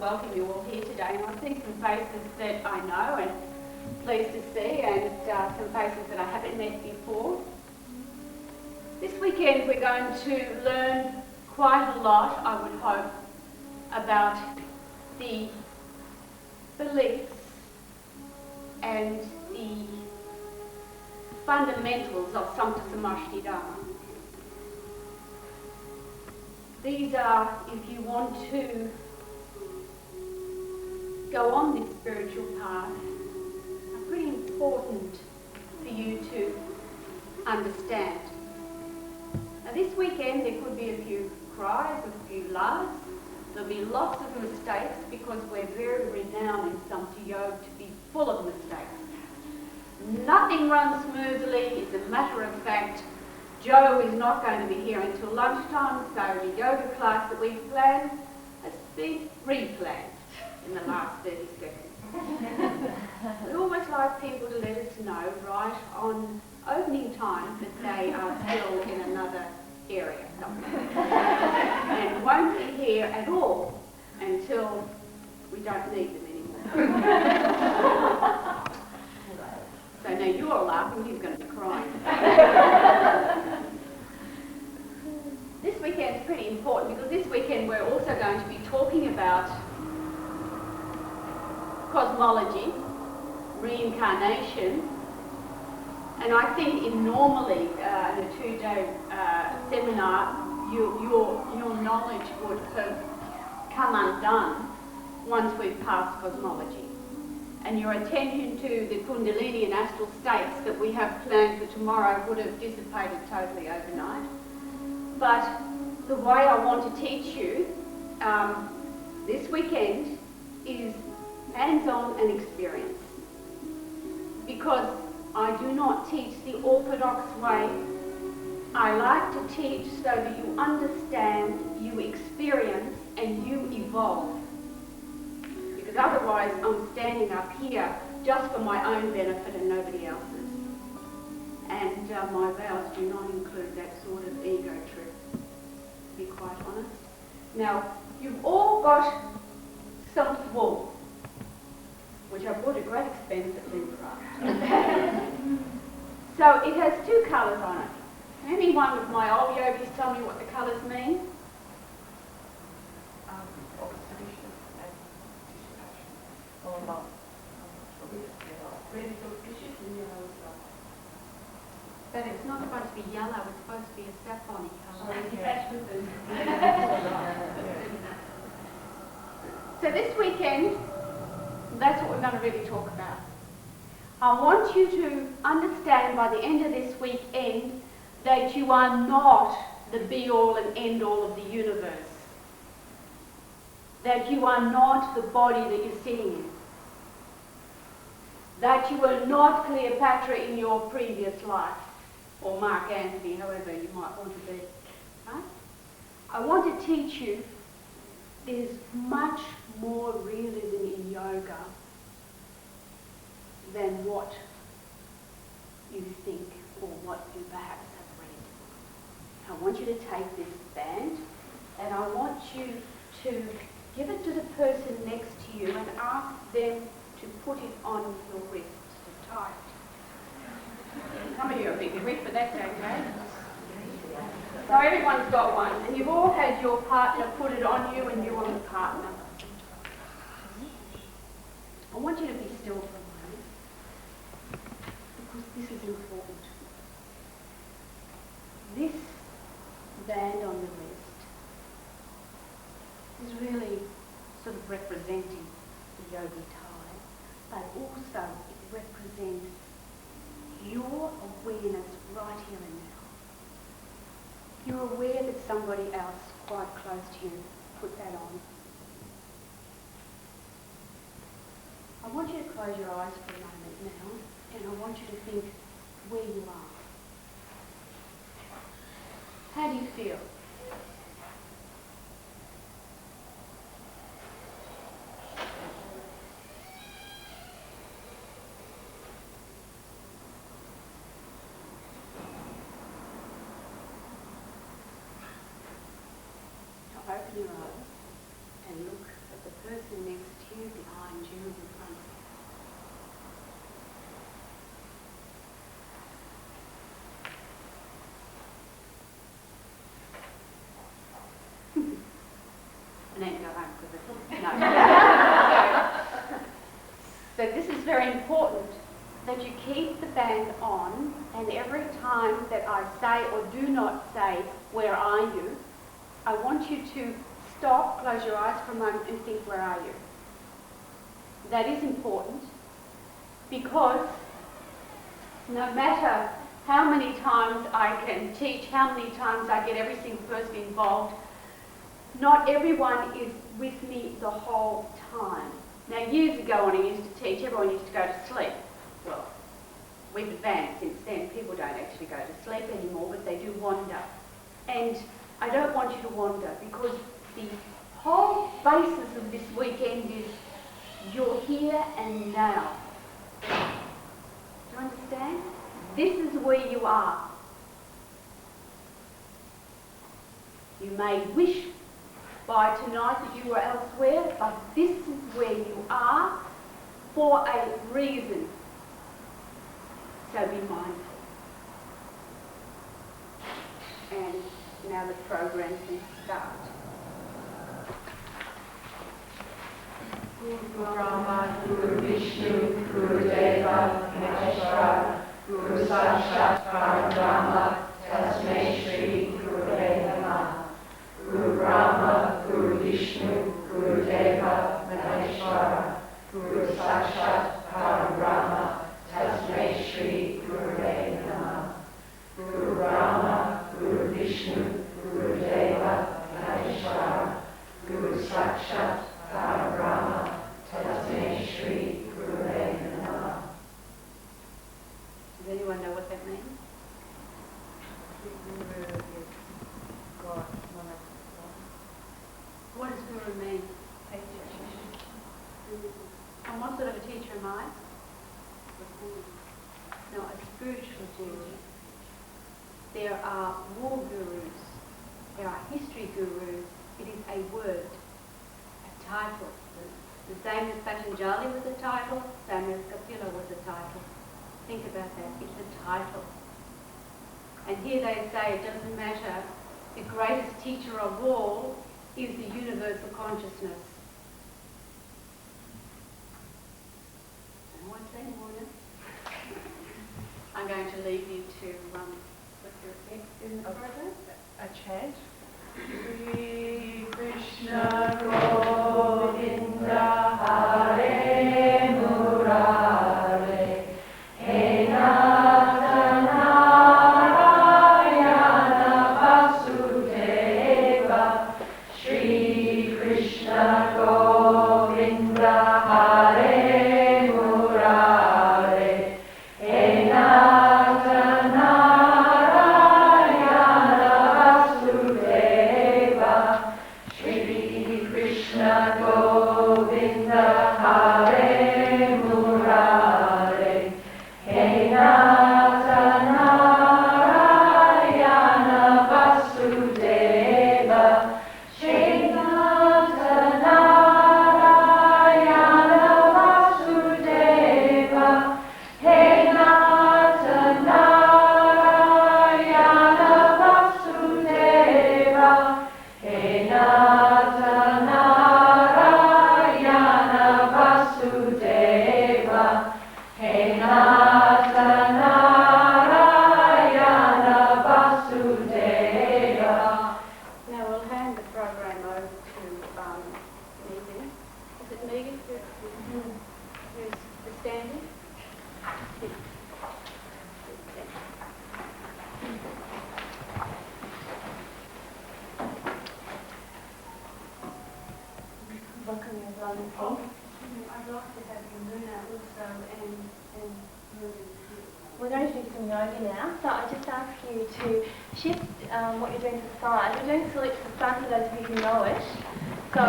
welcome you all here today, and I see some faces that I know and pleased to see, and some faces that I haven't met before. This weekend we're going to learn quite a lot, I would hope, about the beliefs and the fundamentals of Samata Samashti Dharma. These are, if you want to go on this spiritual path, are pretty important for you to understand. Now this weekend there could be a few cries, a few laughs, there'll be lots of mistakes because we're very renowned in Samata Yoga to be full of mistakes. Nothing runs smoothly, as a matter of fact. Joe is not going to be here until lunchtime, so the yoga class that we've planned has been replanned in the last 30 seconds. We always like people to let us know right on opening time that they are still in another area somewhere and won't be here at all until we don't need them anymore. So now you're laughing, he's going to be crying. This weekend's pretty important because this weekend we're also going to be talking about cosmology, reincarnation, and I think in normally in a 2-day seminar your knowledge would have come undone once we've passed cosmology. And your attention to the Kundalini and astral states that we have planned for tomorrow would have dissipated totally overnight. But the way I want to teach you this weekend is hands-on and experience. Because I do not teach the orthodox way. I like to teach so that you understand, you experience, and you evolve. Because otherwise I'm standing up here just for my own benefit and nobody else's. And my vows do not include that sort of ego trip, to be quite honest. Now, you've all got some wool, which I bought at great expense at Neelkanth. So it has 2 colours on it. Any one of my old yogis tell me what the colours mean? But it's not supposed to be yellow, it's supposed to be a saffron colour. So this weekend, that's what we're going to really talk about. I want you to understand by the end of this weekend that you are not the be-all and end-all of the universe. That you are not the body that you're sitting in. That you were not Cleopatra in your previous life, or Mark Antony, however you might want to be. Right? I want to teach you there's much more realism in yoga than what you think or what you perhaps have read. I want you to take this band and I want you to give it to the person next to you and ask them to put it on your wrist, to tie it. Some of you are a bit quick, but that's okay. So everyone's got one, and you've all had your partner put it on you and you on the partner. I want you to be still for a moment, because this is important. This band on the wrist is really sort of representing the yogi tie, but also it represents your awareness right here and now. You're aware that somebody else quite close to you put that on. I want you to close your eyes for a moment now, and I want you to think where you are. How do you feel? Open your eyes and look at the person next to you, behind you, in front of you. And then go home because no. So this is very important, that you keep the band on, and every time that I say or do not say, where are you, I want you to stop, close your eyes for a moment and think, where are you? That is important, because no matter how many times I can teach, how many times I get every single person involved, not everyone is with me the whole time. Now, years ago when I used to teach, everyone used to go to sleep. Well, we've advanced since then. People don't actually go to sleep anymore, but they do wander. And I don't want you to wander, because the whole basis of this weekend is you're here and now. Do you understand? This is where you are. You may wish by tonight that you were elsewhere, but this is where you are for a reason. So be mindful. And now the program can start. Guru Brahma, Guru Vishnu, Guru Deva, Maheshwara, Guru Sakshat Parabrahma, Tasmai Shri Gurave Namah. Guru Brahma, Guru Vishnu, Guru Deva, Maheshwara, Guru Sakshat Parabrahma, Tasmai Shri Gurave Namah. Guru Brahma, Guru Vishnu, Guru Deva, Maheshwara, Guru Sakshat Parabrahma, Tasmai Shri Gurave Namah. Does anyone know what that means? Guru is God. What does Guru mean? And what sort of a teacher am I? No, a spiritual teacher. There are war gurus. There are history gurus. It is a word, a title. The same as Patanjali was a title, same as Kapila was a title. Think about that. It's a title. And here they say it doesn't matter. The greatest teacher of all is the universal consciousness. And what's that, Mona? I'm going to leave you to what's your next in the program? A chant. Shri Krishna Govinda Hare Murare He Nata Narayana Vasudeva Shri Krishna Govinda Hare Murare He Nata Narayana Vasudeva Shri Krishna Govinda Hare Murare He Nata Narayana Vasudeva Shri Nata Narayana Vasudeva He Nata Narayana Vasudeva He Nata Narayana Vasudeva He Nata Narayana Vasudeva. Now we'll hand the program over to Megan. Is it Megan who's standing? Welcome everyone. I'd like to have you Luna also and Ruben. We're going to do some yoga now, so I just ask you to shift what you're doing to the side. We're doing salute to the front for those of you who know it. So,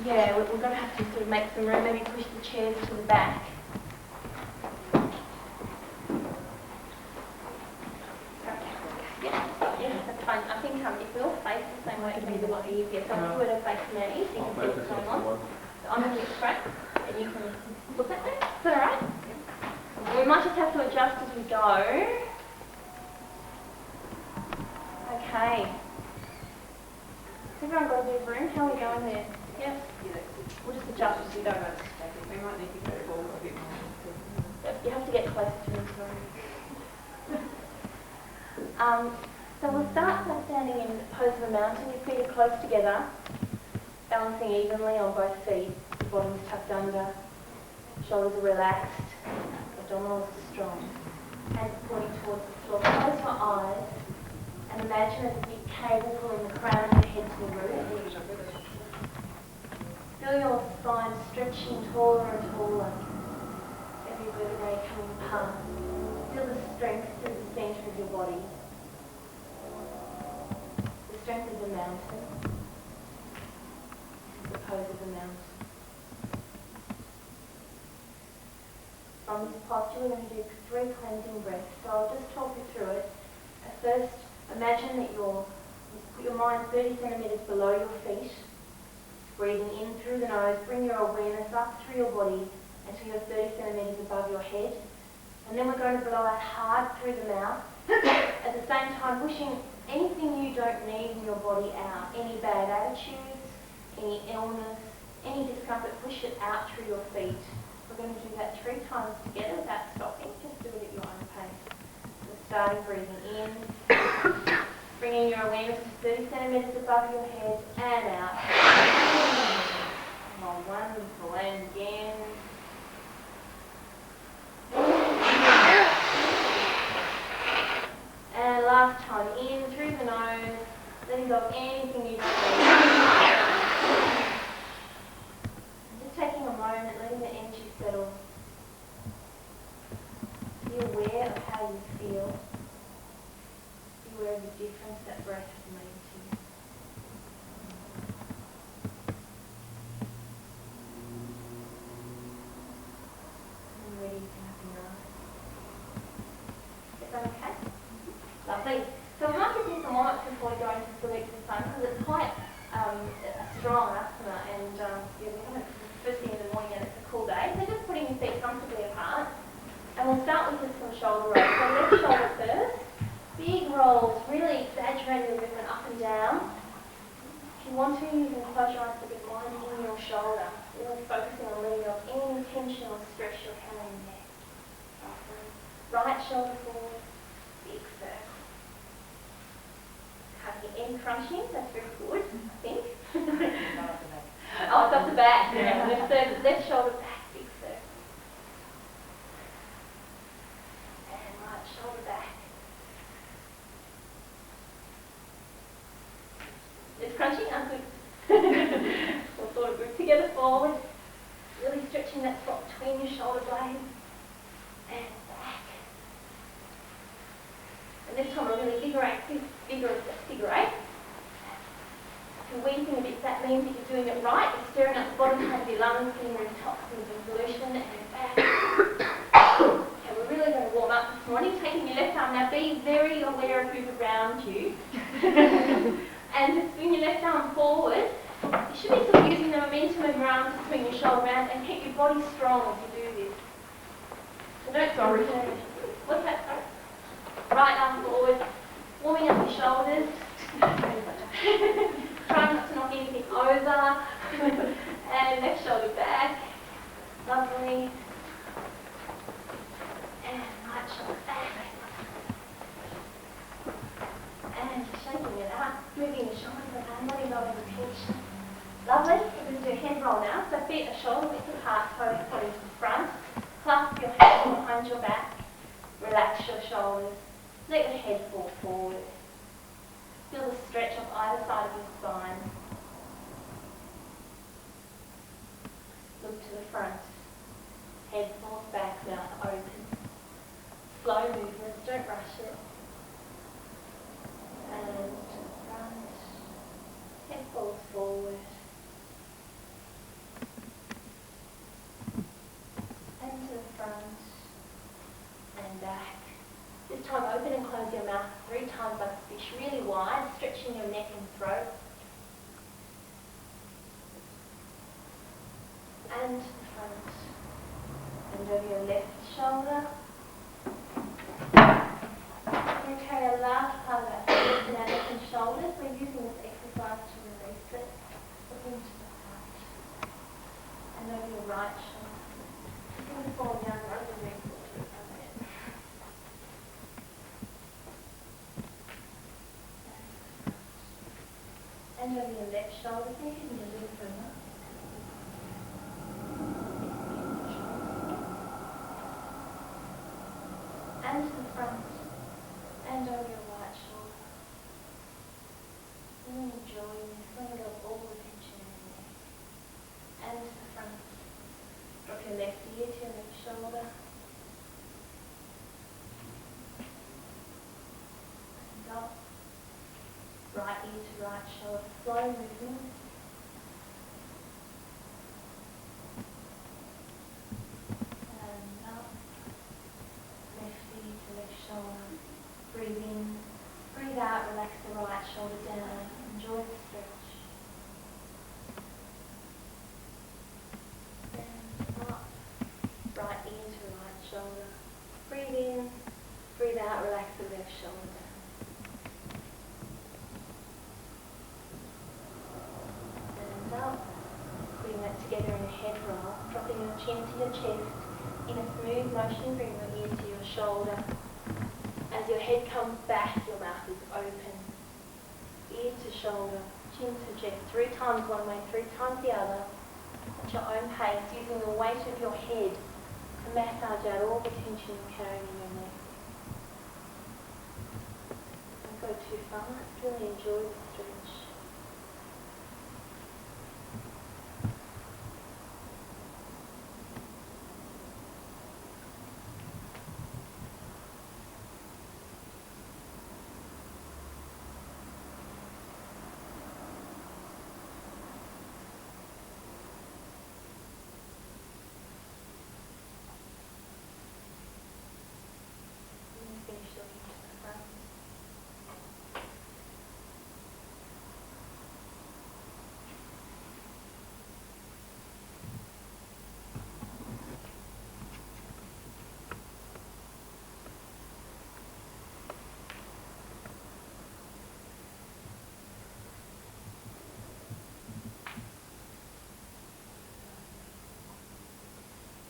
yeah, we're going to have to sort of make some room, maybe push the chairs to the back. Yes, that's fine. I think if we all face the same way, face me a lot easier. So I'm going to face me so you can see what's going on. So I'm going to look straight and you can look at me. Is that alright? We might just have to adjust as we go. Okay. Has everyone got a bit of room? How are we going there? Yes? We'll just adjust as we go. We might need to go forward a bit more. You have to get closer to me, sorry. So we'll start by standing in the pose of a mountain. Your feet are close together, balancing evenly on both feet. The bottom is tucked under, shoulders are relaxed, abdominals are strong. Hands pointing towards the floor. Close your eyes and imagine there's a big cable pulling the crown of your head to the roof. Feel your spine stretching taller and taller. Every vertebrae coming apart. Feel the strength through the centre of your body. The strength of the mountain. The pose of the mountain. From this posture we're going to do 3 cleansing breaths. So I'll just talk you through it. At first, imagine that you put your mind 30 centimetres below your feet. Breathing in through the nose, bring your awareness up through your body until you're 30 centimetres above your head. And then we're going to blow out hard through the mouth. At the same time, pushing anything you don't need in your body out. Any bad attitudes, any illness, any discomfort, push it out through your feet. We're going to do that 3 times together without stopping. Just do it at your own pace. So starting breathing in. Bringing your awareness to 30 centimetres above your head and out. Come on, wonderful, and again. And last time, in through the nose, letting go of anything you don't need. Just taking a moment, letting the energy settle. Be aware of how you feel. Be aware of the difference that breath has made to you. And ready to open your eyes. Is that okay? Lovely. So we might just need some moments before we go into salute to the sun because it's quite a strong asana and we have it first thing in the morning and it's a cool day. So just putting your feet comfortably apart. And we'll start with just some shoulder rolls. So left shoulder first. Big rolls, really exaggerating the movement up and down. If you want to, you can close your eyes but be minding your shoulder. Really focusing on letting go of any tension or stress you're carrying there. Right shoulder forward, big circle. End crunching, that's very good, I think. Oh, it's up the back. Yeah. Left shoulder back, big circle. And right shoulder back. It's crunching, good. We'll sort of group together forward. Really stretching that spot between your shoulder blades. And back. And this time we're really vigorous figure 8. If you're wheezing a bit, that means that you're doing it right. You're stirring up the bottom part of your lungs, getting rid of toxins and pollution, and back. Okay, we're really going to warm up this morning. Taking your left arm now, be very aware of who's around you. And just swing your left arm forward. You should be sort of using the momentum of your arms to swing your shoulder around and keep your body strong as you do this. So don't sorry. What's that? Sorry? Right arm forward. Warming up your shoulders. Try not to knock anything over. And left shoulder back. Lovely. And right shoulder back. And shaking it up. Moving your shoulders around, letting go of the tension. Lovely. We're going to do a head roll now. So feet are shoulder width apart, toes pointing to the front. Clasp your hands behind your back. Relax your shoulders. Let your head fall forward. Feel the stretch of either side of your spine. Look to the front. Head falls back, mouth open. Slow movements, don't rush it. And to the front. Head falls forward. And to the front. And back. This time open and close your mouth 3 times like a fish, really wide, stretching your neck and throat. and to the front. And over your left shoulder. We're going to carry a large part of our face and our neck and shoulders. We're using this exercise to release it. Looking to the front. And over your right shoulder. It's going to fall down right the neck. And over your left shoulder, take it a little further. And to the front, and over your right shoulder. Really enjoying this, letting go of all the tension in the neck. And to the front. Drop your left ear to your left shoulder. And up. Right ear to right shoulder, slow movement. And up. Left ear to left shoulder. Breathe in, breathe out, relax the right shoulder down. Enjoy the stretch. And up. Right ear to right shoulder. Breathe in, breathe out, relax the left shoulder down. Up, putting that together in a head roll, dropping your chin to your chest in a smooth motion, bring your ear to your shoulder. As your head comes back, your mouth is open. Ear to shoulder, chin to chest, 3 times one way, 3 times the other, at your own pace, using the weight of your head to massage out all the tension you're carrying in your neck. Don't go too far, really enjoy the stretch. Finish looking to the front.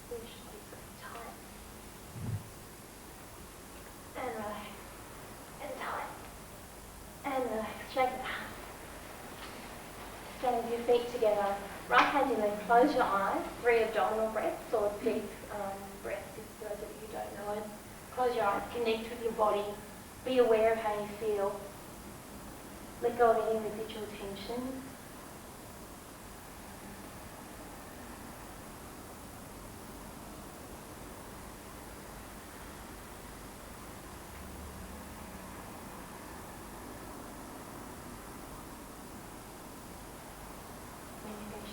Finish looking tight. And relax. And tight. And relax. Shake it out. Stand with your feet together. Right hand in left. Close your eyes. 3 abdominal breaths or deep breaths if those of you don't know it. Close your eyes. Connect with your body. Be aware of how you feel. Let go of any residual tension.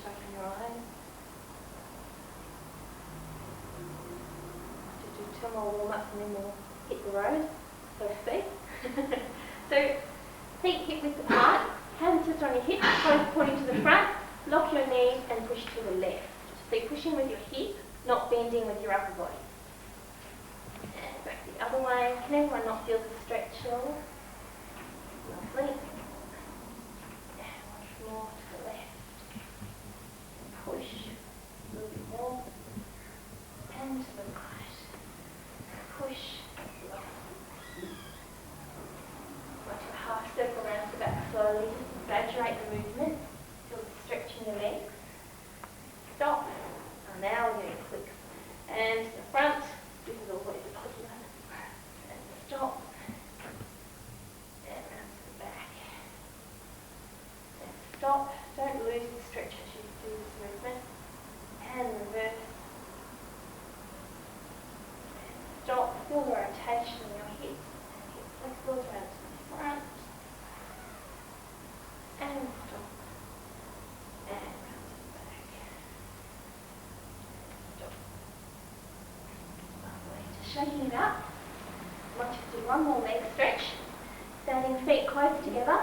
Open your eyes. Just do 2 more warm-ups and then we'll hit the road, so to speak. So, feet hip width apart, hands just on your hips, toes pointing to the front, lock your knees and push to the left. So you're pushing with your hip, not bending with your upper body. And back the other way. Can everyone not feel the stretch at all? Lovely. And once more to the left. Push a little bit more, and to the right. Push, like a half circle around the back slowly. Exaggerate the movement. Feel the stretch in your legs. Stop. And now we're doing clicks. And to the front. This is always a popular. And stop. And round to the back. And stop. Don't lose the stretch as you do this movement. And reverse. And stop. Feel the rotation in your hips. And hip flexors round to the front. And stop. And round to the back. Stop. Lovely. Just shaking it up. I want you to do 1 more leg stretch. Standing feet close together.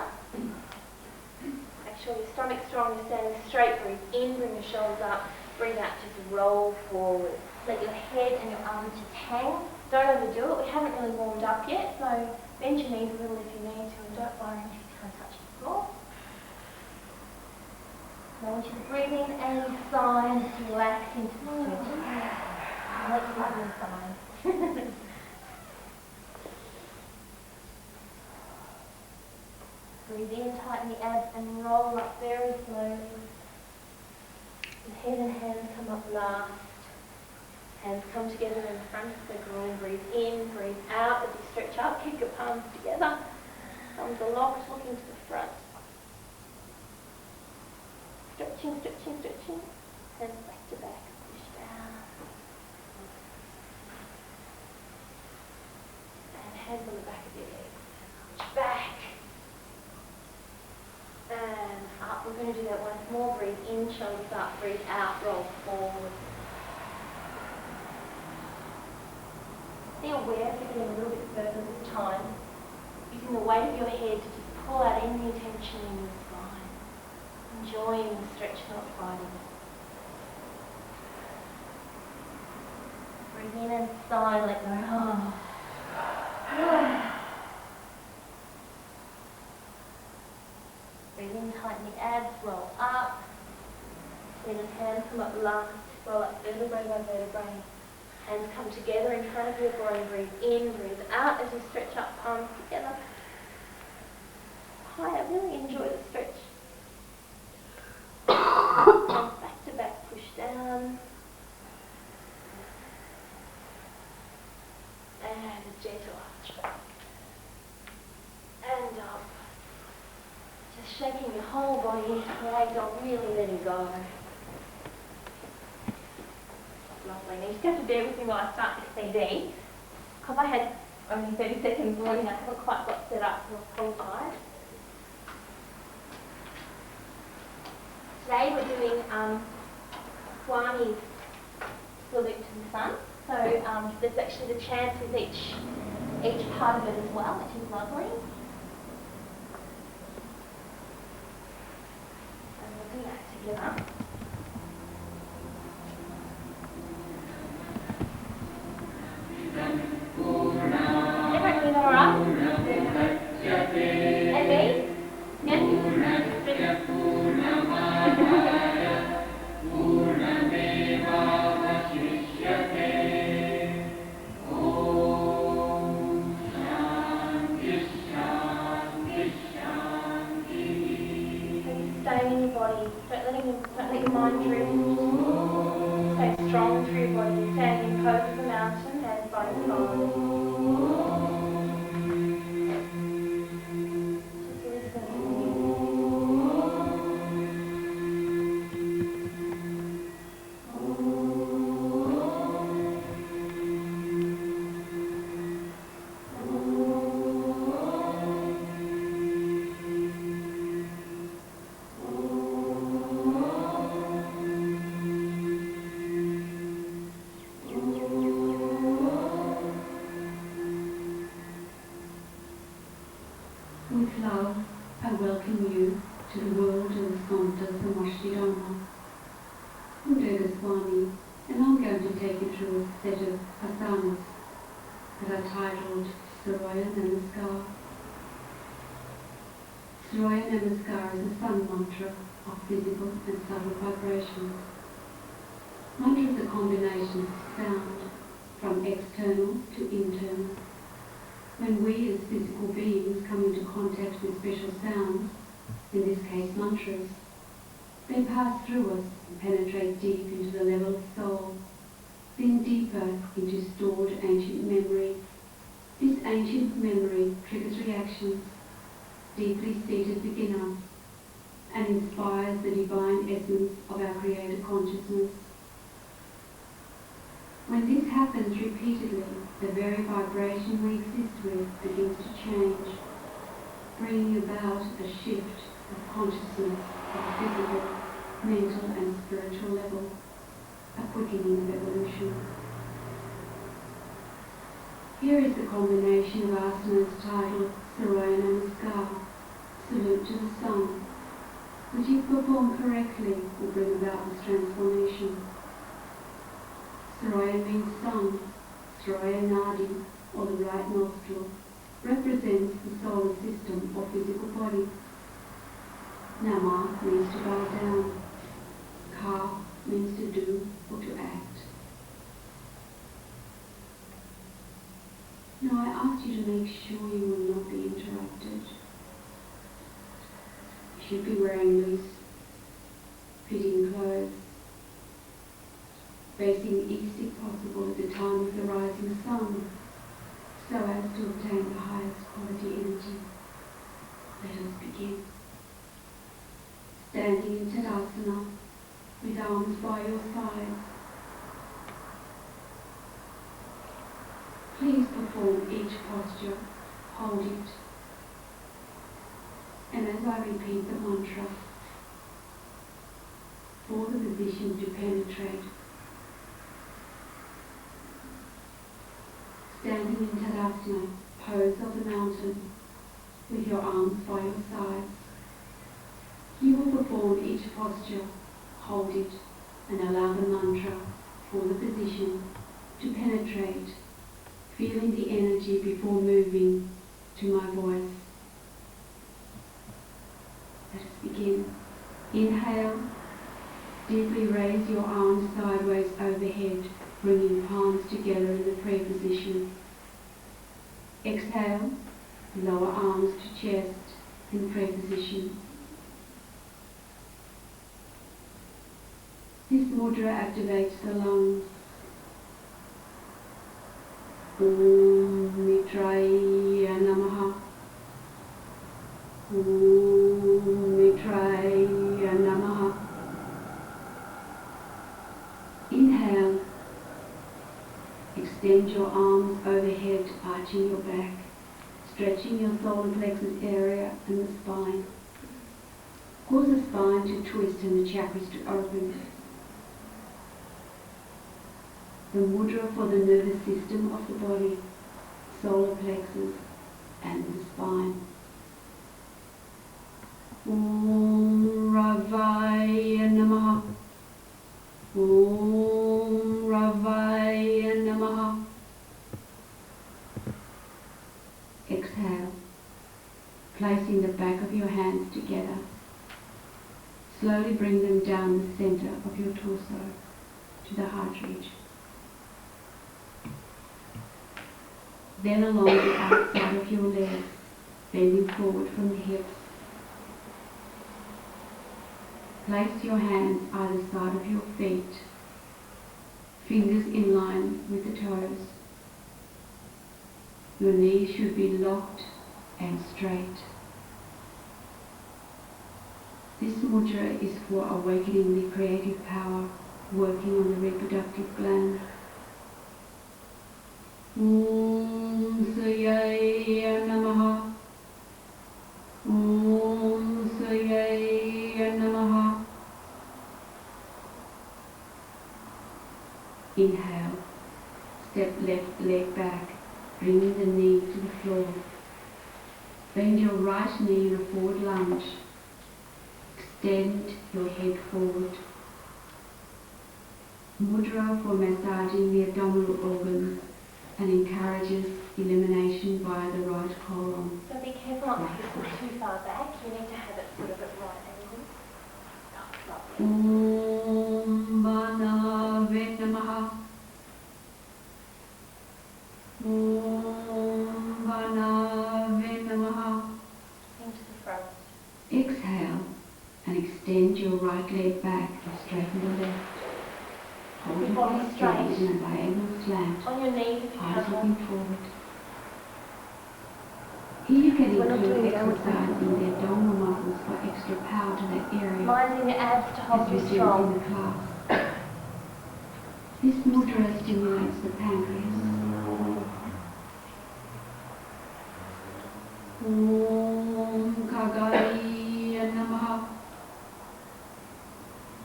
Make sure your stomach's strong, you're standing straight, breathe in, bring your shoulders up, breathe out, just roll forward. Let your head and your arms just hang. Don't overdo it. We haven't really warmed up yet, so bend your knees a little if you need to, and don't worry if you can't touch the floor. I want you to breathe in and sigh and relax into the stretching. Let your lovely sigh. Breathe in, tighten the abs and roll up very slowly. The head and hands come up last. Hands come together in front of the groin. Breathe in, breathe out as you stretch up. Keep your palms together. Thumbs are locked, looking to the front. Stretching, stretching, stretching. Hands back to back. Push down. And hands on the back of your legs. Push back. And up. We're going to do that once more. Breathe in, shoulders up. Breathe out, roll forward. Be aware of getting a little bit further this time, using the weight of your head to just pull out any tension in your spine. Enjoying the stretch, not fighting it. Breathe in and sigh, let go. Breathe in, tighten the abs, roll up. Head and hands come up last, roll up vertebrae by vertebrae. Hands come together in front of your groin. Breathe in, breathe out as you stretch up, palms together. Higher, really enjoy the stretch. Hands back to back, push down. And a gentle arch. And up. Just shaking your whole body, legs on, really letting go. Lovely. Now you just have to bear with me while I start this CD, because I had only 30 seconds warning. I haven't quite got set up, so I apologise. Today we're doing Swami's salute to the sun. So there's actually the chants with each part of it as well, which is lovely. And we'll do that together. Everyone doing all right? And me? Stay in your body. Don't let your mind drift. Stay strong through your body. Stand in pose of the mountain, hands by your side. With love, I welcome you to the world of Samata Samashti Dharma. I'm Durga Swami, and I'm going to take you through a set of asanas that are titled Surya Namaskar. Surya Namaskar is a sun mantra of physical and subtle vibrations. Mantra is a combination of sound from external to internal. When we as physical beings come into contact with special sounds, in this case mantras, they pass through us and penetrate deep into the level of soul, then deeper into stored ancient memory. This ancient memory triggers reactions, deeply seated within us, and inspires the divine essence of our Creator consciousness. When this happens repeatedly, the very vibration we exist with begins to change, bringing about a shift of consciousness at a physical, mental and spiritual level, a quickening of evolution. Here is the combination of asanas titled Surya Namaskar, Salute to the Sun. That you perform correctly will bring about this transformation. Surya means sun, Surya Nadi, or the right nostril, represents the solar system or physical body. Nama means to bow down. Ka means to do or to act. Now I ask you to make sure you will not be interrupted. You should be wearing loose, fitting clothes, facing east if possible at the time of the rising sun, so as to obtain the highest quality energy. Let us begin. Standing in Tadasana, with arms by your sides. Please perform each posture, hold it, and as I repeat the mantra, for the position to penetrate. Standing in Tadasana, pose of the mountain, with your arms by your sides. You will perform each posture, hold it, and allow the mantra for the position to penetrate, feeling the energy before moving to my voice. Let us begin. Inhale, deeply raise your arms sideways overhead, bringing palms together in the prayer position. Exhale, lower arms to chest in prayer position. This mudra activates the lungs. Om Mitraya Namaha. Om Mitraya Namaha. Inhale. Extend your arms overhead, arching your back, stretching your solar plexus area and the spine. Cause the spine to twist and the chakras to open. The mudra for the nervous system of the body, solar plexus and the spine. Om Ravaya Namaha. Om Ravaya Namaha. Exhale, placing the back of your hands together. Slowly bring them down the center of your torso to the heart ridge. Then along the outside of your legs, bending forward from the hips. Place your hands either side of your feet, fingers in line with the toes. Your knees should be locked and straight. This mudra is for awakening the creative power working on the reproductive gland. Om Sayaya Namaha. Om Sayaya Namaha. Inhale. Step left leg back, bringing the knee to the floor. Bend your right knee in a forward lunge. Extend your head forward. Mudra for massaging the abdominal organs and encourages elimination via the right colon. So be careful not to push too far back. You need to have it sort of at right angles. Om Banave Namaha. Om Banave Namaha. Into the front. Exhale and extend your right leg back and straighten the left. Hold Your your body feet straight. in a diagonal slant. On your knees if you Eyes have looking one. forward. Here you can We're not include doing downward exercising the abdominal muscles for extra power to that area, Minding the abs to as hold we you did in strong. the class. This mudra stimulates the pancreas. Om Kagaya Namaha.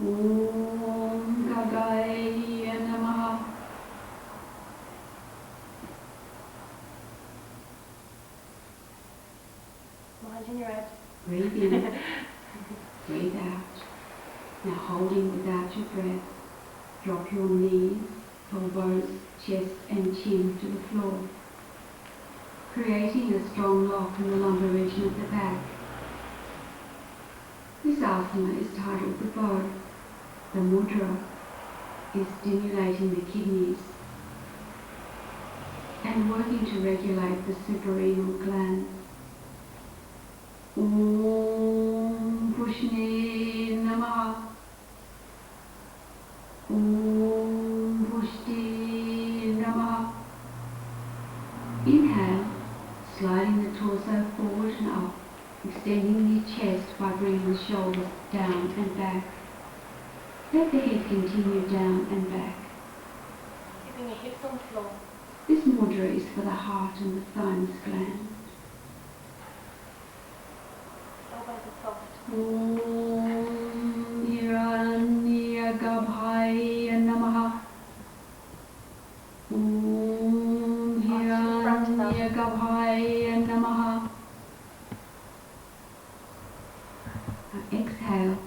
Om Kagaya Namaha. Minding your abs. Breathe in. Breathe out. Now holding without your breath, drop your knees, elbows, chest and chin to the floor, creating a strong lock in the lumbar region of the back. This asana is titled the bow. The mudra is stimulating the kidneys and working to regulate the suprarenal glands. Om Pushne Namaha. Om Pushti Namaha. Inhale, sliding the torso forward and up, extending the chest by bringing the shoulders down and back. Let the head continue down and back. Keeping your hips on the floor. This mudra is for the heart and the thymus gland. Elbows are soft. Om Hiranyagarbhaya Namaha. Om Hiranyagarbhaya Namaha. Now exhale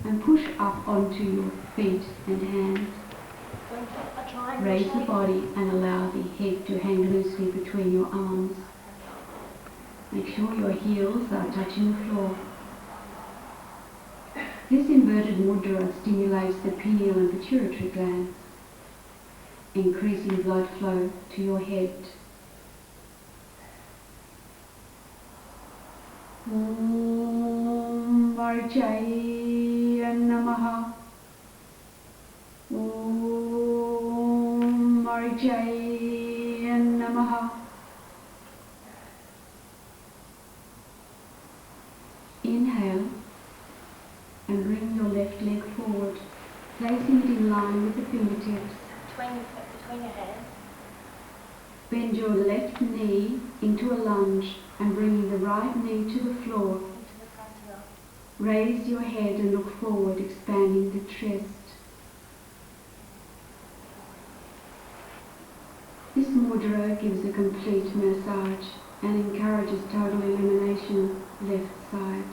and push up onto your feet and hands. Going for a triangle Raise the shape. body and allow the head to hang loosely between your arms. Make sure your heels are touching the floor. This inverted mudra stimulates the pineal and pituitary glands, increasing blood flow to your head. Om Marjaya Namaha. Om Marjaya Namaha. Inhale and bring your left leg forward, placing it in line with the fingertips. Between your hands. Bend your left knee into a lunge and bringing the right knee to the floor. Into the front of the Raise your head and look forward, expanding the chest. This mudra gives a complete massage and encourages total elimination of left side.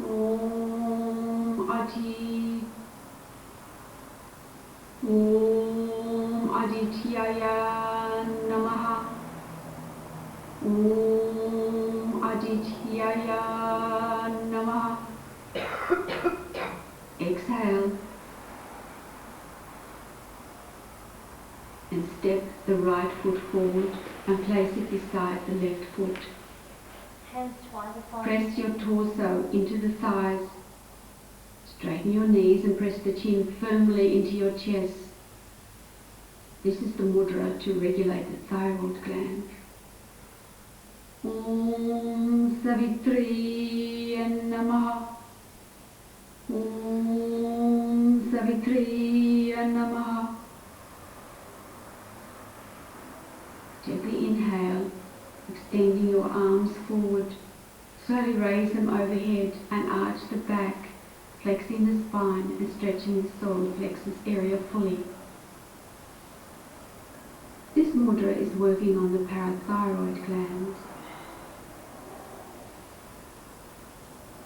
Om Adi. Om Adityaya Namaha. Om Adityaya Namaha. Exhale and step the right foot forward and place it beside the left foot. hands to either side. Press your torso into the thighs. Straighten your knees and press the chin firmly into your chest. This is the mudra to regulate the thyroid gland. Om Savitri Namaha. Om Savitri Namaha. Gently inhale, extending your arms forward. Slowly raise them overhead and arch the back, flexing the spine and stretching the solar plexus area fully. This mudra is working on the parathyroid gland.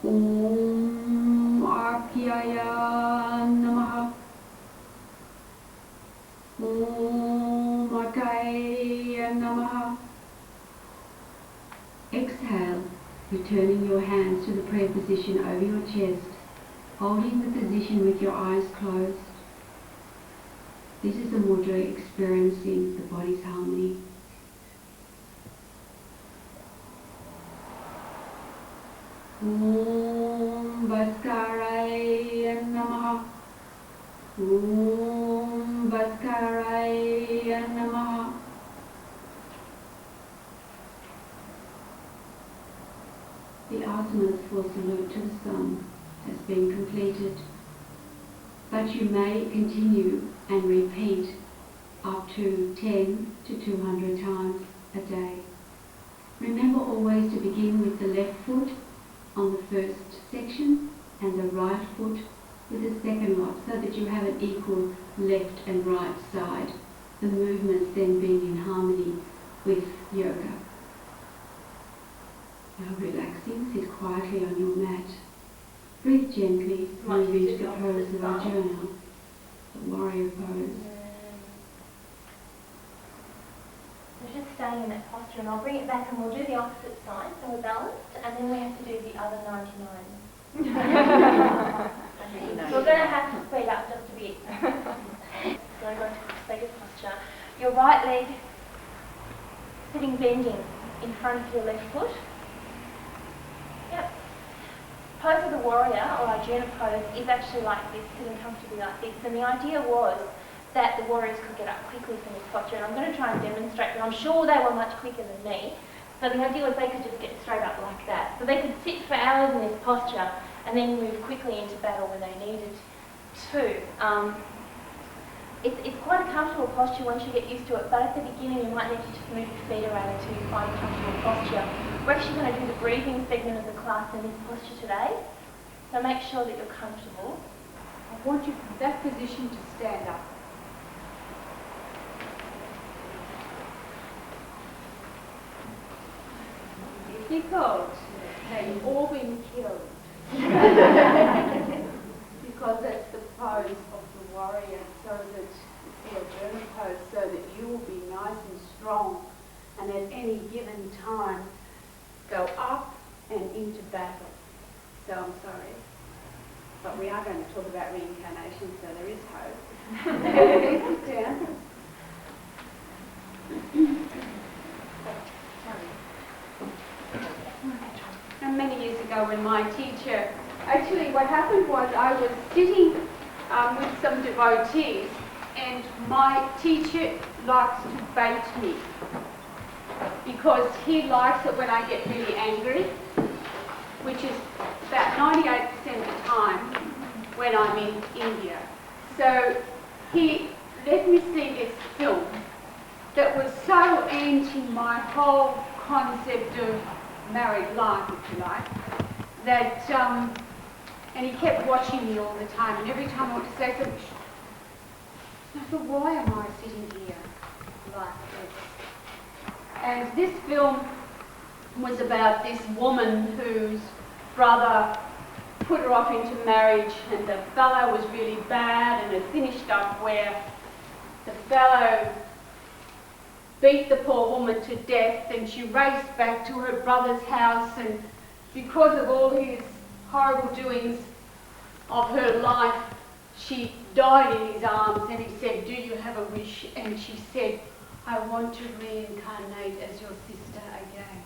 Om Arpyaya Namaha. Om Akaya Namaha. Exhale, returning your hands to the prayer position over your chest, holding the position with your eyes closed. This is a mudra experiencing the body's harmony. Om Bhaskaraya Namaha. Om Bhaskaraya Namaha. The asanas for salute to the sun has been completed, but you may continue and repeat up to 10 to 200 times a day. Remember always to begin with the left foot on the first section and the right foot with the second lot, so that you have an equal left and right side, the movements then being in harmony with yoga. Now relaxing, sit quietly on your mat. Breathe gently, moving to the pose of our journal, the warrior pose. So just staying in that posture, and I'll bring it back and we'll do the opposite side, so we're balanced, and then we have to do the other 99. So we're going to have to speed up just a bit. So I'm going to cross-legged posture. Your right leg sitting bending in front of your left foot. Yep. Pose of the warrior, or Arjuna pose, is actually like this, sitting comfortably like this. And the idea was that the warriors could get up quickly from this posture. And I'm going to try and demonstrate, but I'm sure they were much quicker than me. So the idea was they could just get straight up like that. So they could sit for hours in this posture and then move quickly into battle when they needed to. It's quite a comfortable posture once you get used to it, but at the beginning you might need to just move your feet around until you find a comfortable posture. We're actually going to do the breathing segment of the class in this posture today, so make sure that you're comfortable. I want you from that position to stand up. Difficult. They've all been killed. Because that's the pose of the warrior, so that the Arjuna pose, so that you will be nice and strong, and at any given time go up and into battle. So I'm sorry, but we are going to talk about reincarnation, so there is hope. Sit down. And many years ago when my teacher, actually what happened was I was sitting with some devotees, and my teacher likes to bait me because he likes it when I get really angry, which is about 98% of the time when I'm in India. So he let me see this film that was so anti my whole concept of married life, if you like, that, and he kept watching me all the time, and every time I wanted to say something, I thought, why am I sitting here like this? And this film was about this woman whose brother put her off into marriage, and the fellow was really bad, and it finished up where the fellow beat the poor woman to death, and she raced back to her brother's house, and because of all his horrible doings of her life, she died in his arms, and he said, do you have a wish? And she said, I want to reincarnate as your sister again.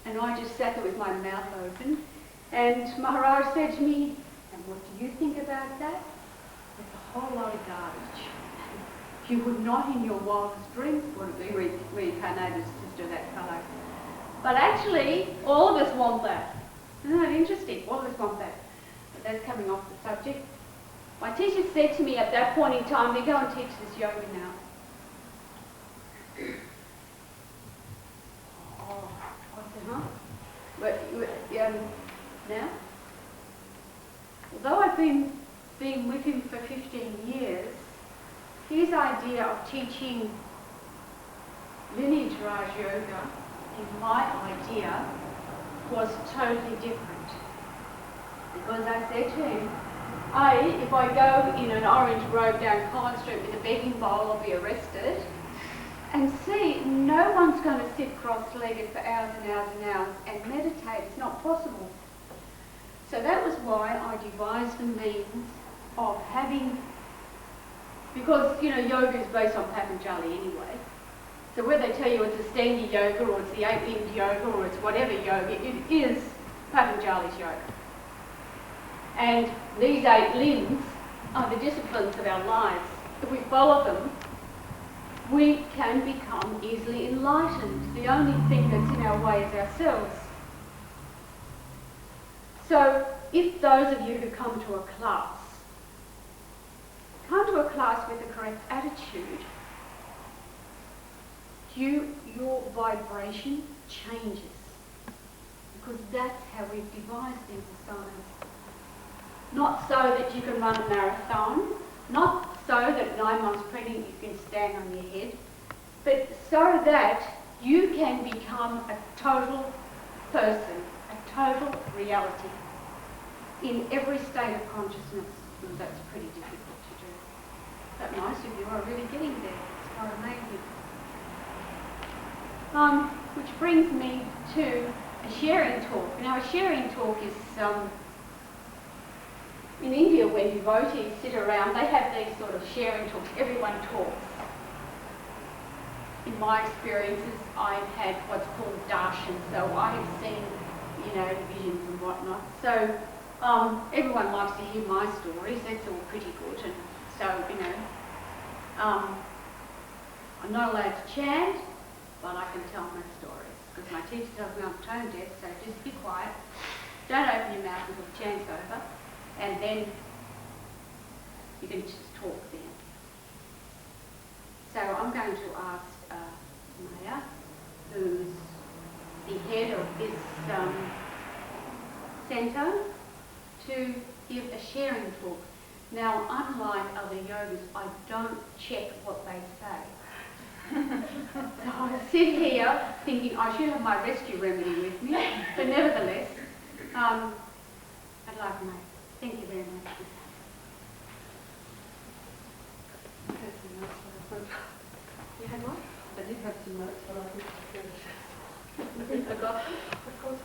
And I just sat there with my mouth open, and Maharaj said to me, and what do you think about that? It's a whole lot of garbage. You would not in your wildest dreams want to be reincarnated as sister of that fellow. But actually, all of us want that. Isn't that interesting? All of us want that. But that's coming off the subject. My teacher said to me at that point in time, we go and teach this yoga now. Oh, I said, huh? But, now? Although I've been with him for 15 years, his idea of teaching lineage Raj Yoga and my idea was totally different. Because I said to him, if I go in an orange robe down Collins Street with a begging bowl, I'll be arrested. And see, no one's going to sit cross-legged for hours and hours and hours and meditate. It's not possible. So that was why I devised the means of having, because, yoga is based on Patanjali anyway. So whether they tell you it's a Stanga yoga or it's the 8-limbed yoga or it's whatever yoga, it is Patanjali's yoga. And these 8 limbs are the disciplines of our lives. If we follow them, we can become easily enlightened. The only thing that's in our way is ourselves. So if those of you who come to a class with the correct attitude, your vibration changes. Because that's how we've devised the exercise. Not so that you can run a marathon, not so that 9 months pregnant you can stand on your head, but so that you can become a total person, a total reality in every state of consciousness. And that's pretty difficult to do. But nice of you are really getting there. It's quite amazing. Which brings me to a sharing talk. Now, a sharing talk is in India, when devotees sit around, they have these sort of sharing talks. Everyone talks. In my experiences, I've had what's called darshan, so I have seen, visions and whatnot. So everyone likes to hear my stories. That's all pretty good. And so, I'm not allowed to chant, but I can tell my stories because my teacher tells me I'm tone deaf. So just be quiet. Don't open your mouth until the chant's over, and then you can just talk then. So I'm going to ask Maya, who's the head of this centre, to give a sharing talk. Now, unlike other yogas, I don't check what they say. So I sit here thinking I should have my rescue remedy with me, but nevertheless, I'd like to know. Thank you very much. You had one? I did have some notes, but I think I forgot. Of course.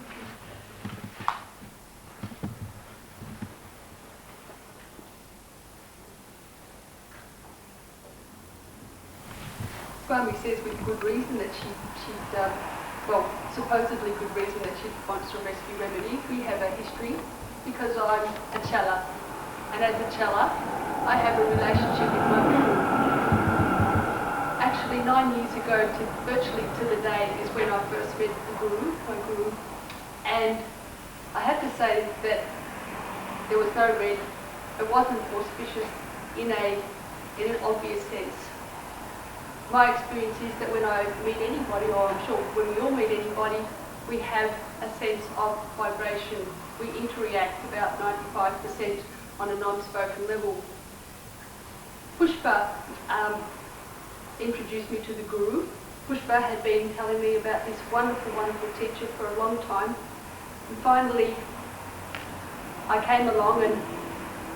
Swami says with good reason that she'd supposedly good reason that she wants to rescue remedy. We have a history because I'm a chela, and as a chela, I have a relationship with my guru. Actually, 9 years ago, virtually to the day, is when I first met my guru, and I have to say that there was no red. It wasn't auspicious in an obvious sense. My experience is that when I meet anybody, or I'm sure when we all meet anybody, we have a sense of vibration. We interact about 95% on a non-spoken level. Pushpa introduced me to the guru. Pushpa had been telling me about this wonderful, wonderful teacher for a long time. And finally, I came along, and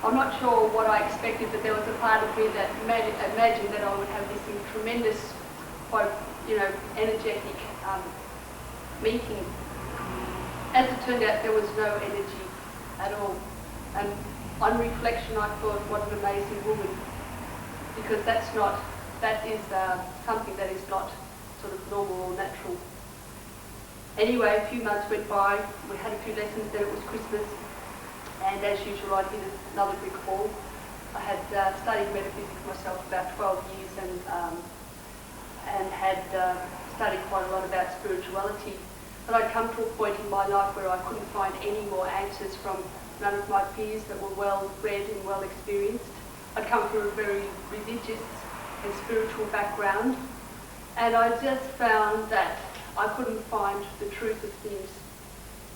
I'm not sure what I expected, but there was a part of me that imagined that I would have this tremendous, energetic meeting. As it turned out, there was no energy at all. And on reflection, I thought, what an amazing woman, because that is something that is not sort of normal or natural. Anyway, a few months went by. We had a few lessons. Then it was Christmas. And as usual, I hit another brick wall. I had studied metaphysics myself about 12 years and had studied quite a lot about spirituality. But I'd come to a point in my life where I couldn't find any more answers from none of my peers that were well read and well experienced. I'd come from a very religious and spiritual background, and I just found that I couldn't find the truth of things.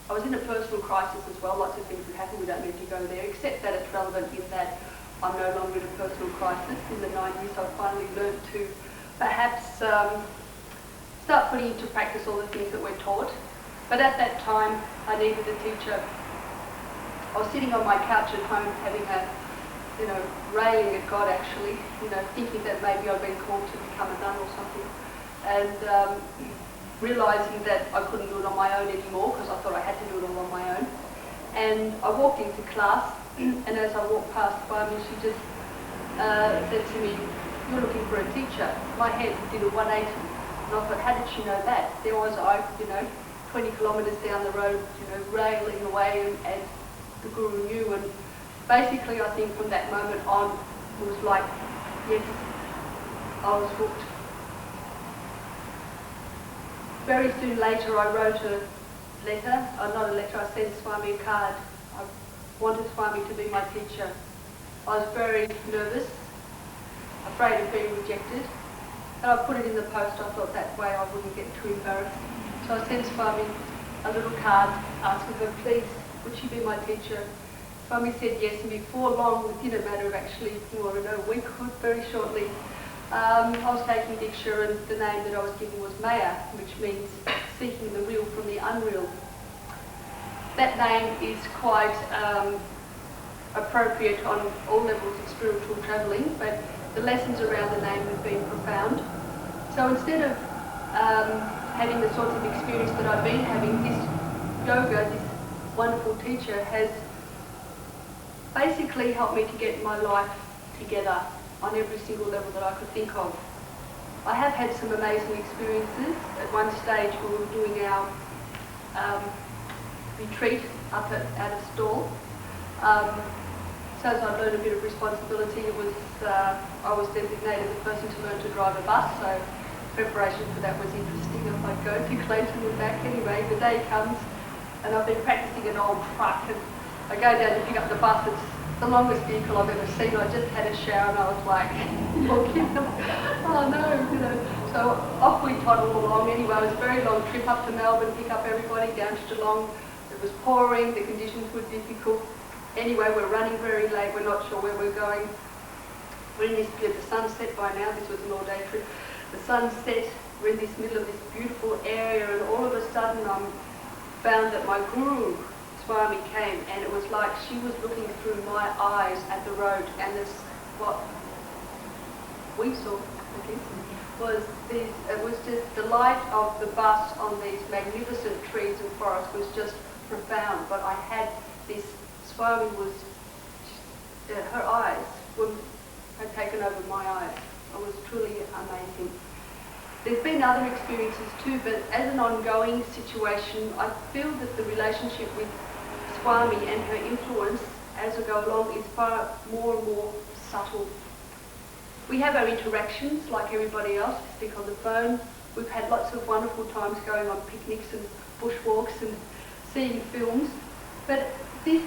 I was in a personal crisis as well. Lots of things would happen. We don't need to go there, except that it's relevant in that I'm no longer in a personal crisis. In the 90s, I finally learned to perhaps start putting into practice all the things that we're taught. But at that time, I needed a teacher. I was sitting on my couch at home having a, railing at God actually, thinking that maybe I'd been called to become a nun or something. And realising that I couldn't do it on my own anymore because I thought I had to do it all on my own. And I walked into class, and as I walked past Swami, she just said to me, "You're looking for a teacher." My head did a 180, and I thought, how did she know that? There was I, 20 kilometres down the road, railing away, and the guru knew. And basically, I think from that moment on, it was like, yes, I was hooked. Very soon later, I wrote a letter, not a letter, I sent Swami a card. I wanted Swami to be my teacher. I was very nervous, afraid of being rejected, and I put it in the post. I thought that way I wouldn't get too embarrassed. So I sent Swami a little card asking her, please, would she be my teacher? Swami said yes, and before long, within a matter of actually more than a week, very shortly, I was taking Diksha, and the name that I was given was Maya, which means seeking the real from the unreal. That name is quite appropriate on all levels of spiritual travelling, but the lessons around the name have been profound. So instead of having the sorts of experience that I've been having, this yoga, this wonderful teacher, has basically helped me to get my life together on every single level that I could think of. I have had some amazing experiences. At one stage we were doing our retreat up at a stall. So as I learned a bit of responsibility, it was I was designated the person to learn to drive a bus, so preparation for that was interesting. If I'd go to Clayton and back anyway, the day comes and I've been practicing an old truck, and I go down to pick up the bus. It's the longest vehicle I've ever seen. I just had a shower and I was like, oh no, you know. So off we toddled along anyway. It was a very long trip up to Melbourne, pick up everybody down to Geelong. It was pouring, the conditions were difficult. Anyway, we're running very late, we're not sure where we're going. We're in this, the sun's set by now, this was an all-day trip. The sun's set, we're in this middle of this beautiful area, and all of a sudden I found that my guru, Swami, came, and it was like she was looking through my eyes at the road, and this, what we saw, it was just the light of the bus on these magnificent trees and forests was just profound. But I had this, Swami was, her eyes had taken over my eyes. It was truly amazing. There's been other experiences too, but as an ongoing situation, I feel that the relationship with Swami and her influence as we go along is far more and more subtle. We have our interactions like everybody else. We speak on the phone. We've had lots of wonderful times going on picnics and bushwalks and seeing films. But this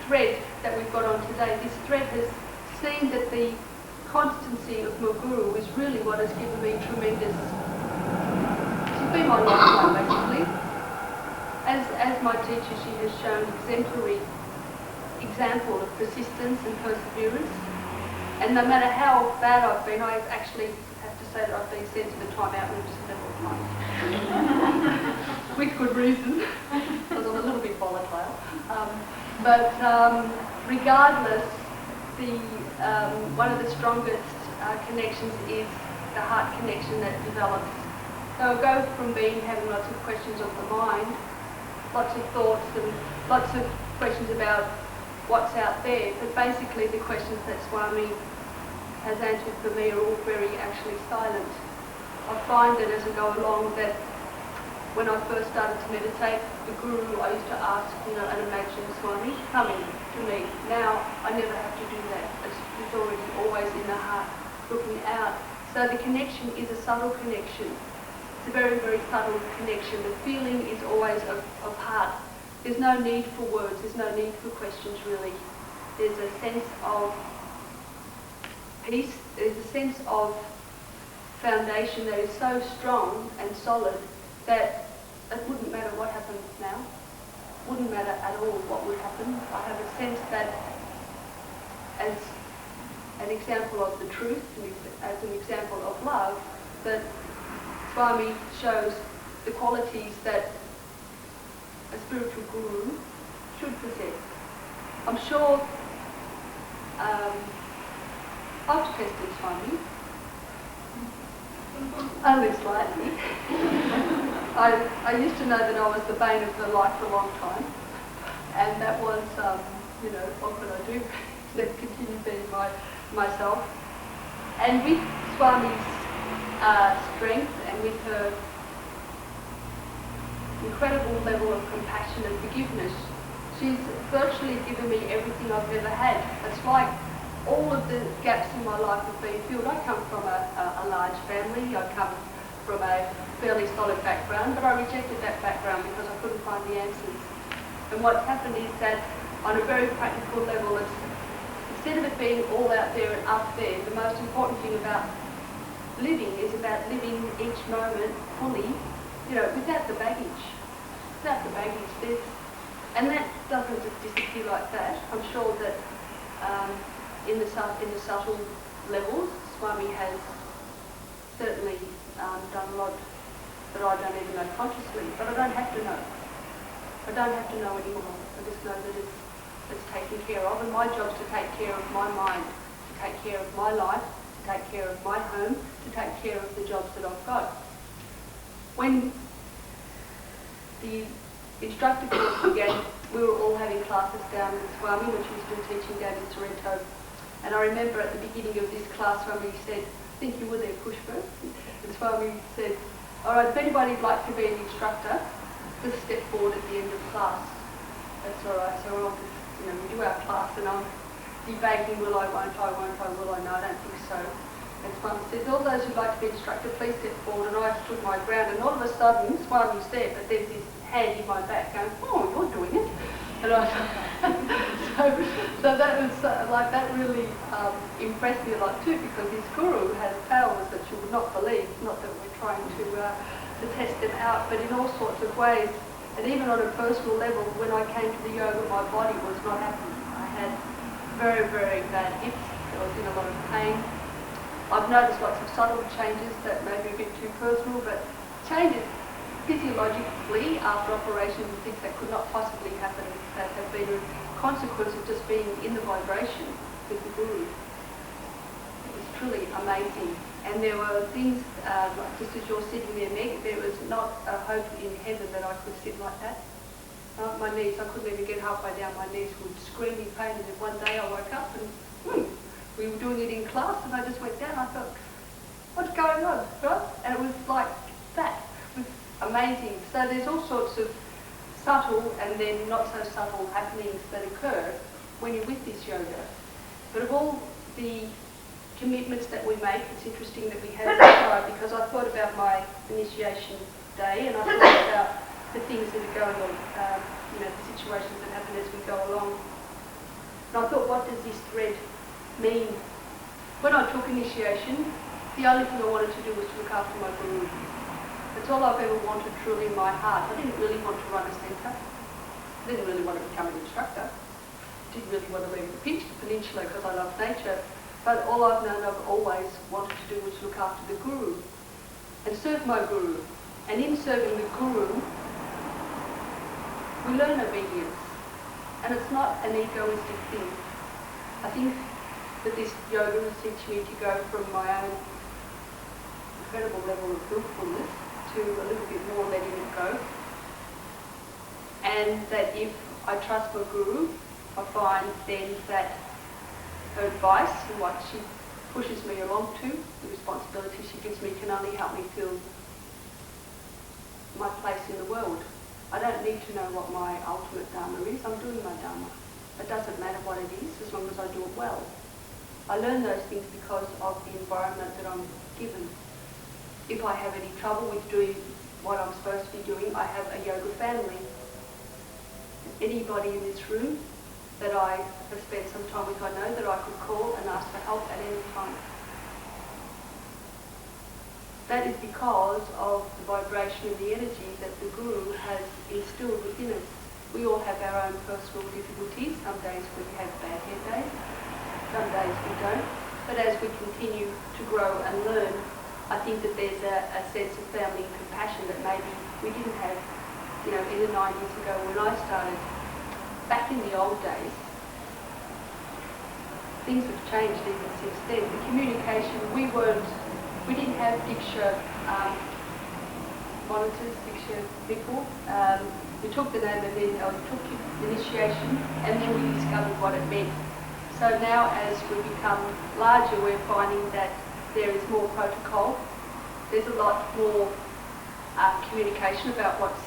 thread that we've got on today, this thread has seen that the constancy of my guru is really what has given me tremendous, she's been my lifeline basically. As my teacher, she has shown exemplary example of persistence and perseverance. And no matter how bad I've been, I actually have to say that I've been sent to the time-out room several times. With good reason, because I'm a little bit volatile. But regardless, one of the strongest connections is the heart connection that develops. So I go from having lots of questions of the mind, lots of thoughts and lots of questions about what's out there, but basically the questions that Swami has answered for me are all very actually silent. I find that as I go along that when I first started to meditate, the guru, I used to ask, and imagine Swami coming to me. Now I never have to do that. It's already always in the heart, looking out. So the connection is a subtle connection. It's a very, very subtle connection. The feeling is always of heart. There's no need for words, there's no need for questions really. There's a sense of peace, there's a sense of foundation that is so strong and solid that it wouldn't matter what happens now. Wouldn't matter at all what would happen. I have a sense that as an example of the truth, as an example of love, that Swami shows the qualities that a spiritual guru should possess. I'm sure I've tested Swami, only slightly. I used to know that I was the bane of her life for a long time, and that was, what could I do except continue being myself. And with Swami's strength and with her incredible level of compassion and forgiveness, she's virtually given me everything I've ever had. It's like all of the gaps in my life have been filled. I come from a large family. I come from a fairly solid background, but I rejected that background because I couldn't find the answers. And what's happened is that on a very practical level, instead of it being all out there and up there, the most important thing about living is about living each moment fully, without the baggage. Without the baggage. And that doesn't just disappear like that. I'm sure that in the subtle levels, Swami has certainly done a lot that I don't even know consciously, but I don't have to know. I don't have to know anymore. I just know that it's taken care of, and my job is to take care of my mind, to take care of my life, to take care of my home, to take care of the jobs that I've got. When the instructor course began, we were all having classes down with Swami when she was still teaching down in Sorrento. And I remember at the beginning of this class, Swami said, I think you were there, Pushpa, and Swami said, all right, if anybody'd like to be an instructor, just step forward at the end of class. That's all right. So we're all just, we do our class, and I'm debating, will I, won't I, will I? No, I don't think so. And Swami says, all those who'd like to be instructor, please step forward. And I stood my ground, and all of a sudden, Swami's there, but there's this hand in my back going, oh, you're doing it. And I so that was that really impressed me a lot too, because his guru has powers that you would not believe. Not that we're trying to test them out, but in all sorts of ways. And even on a personal level, when I came to the yoga, my body was not happy. I had very, very bad hips. I was in a lot of pain. I've noticed lots of subtle changes that may be a bit too personal, but changes physiologically after operations and things that could not possibly happen, that have been a consequence of just being in the vibration with the guru. It was truly amazing. And there were things, like just as you're sitting there, Meg, there was not a hope in heaven that I could sit like that. My knees, I couldn't even get halfway down, my knees would scream in pain, and then one day I woke up and we were doing it in class, and I just went down, I thought, what's going on, right? And it was like that. Amazing. So there's all sorts of subtle and then not so subtle happenings that occur when you're with this yoga. But of all the commitments that we make, it's interesting that we have this slide, because I thought about my initiation day, and I thought about the things that are going on, the situations that happen as we go along. And I thought, what does this thread mean? When I took initiation, the only thing I wanted to do was to look after my guru. That's all I've ever wanted truly in my heart. I didn't really want to run a centre. I didn't really want to become an instructor. I didn't really want to leave the peninsula because I love nature. But all I've known I've always wanted to do was look after the guru and serve my guru. And in serving the guru, we learn obedience. And it's not an egoistic thing. I think that this yoga will teach me to go from my own incredible level of willfulness to a little bit more letting it go. And that if I trust my guru, I find then that her advice and what she pushes me along to, the responsibility she gives me, can only help me feel my place in the world. I don't need to know what my ultimate Dharma is. I'm doing my Dharma. It doesn't matter what it is as long as I do it well. I learn those things because of the environment that I'm given. If I have any trouble with doing what I'm supposed to be doing, I have a yoga family. Anybody in this room that I have spent some time with, I know that I could call and ask for help at any time. That is because of the vibration of the energy that the Guru has instilled within us. We all have our own personal difficulties. Some days we have bad hair days, some days we don't. But as we continue to grow and learn, I think that there's a sense of family and compassion that maybe we didn't have, in the 90s ago when I started. Back in the old days, things have changed even since then. The communication, we didn't have Diksha monitors, Diksha people. We took the name and then took initiation, and then we discovered what it meant. So now as we become larger, we're finding that there is more protocol. There's a lot more communication about what's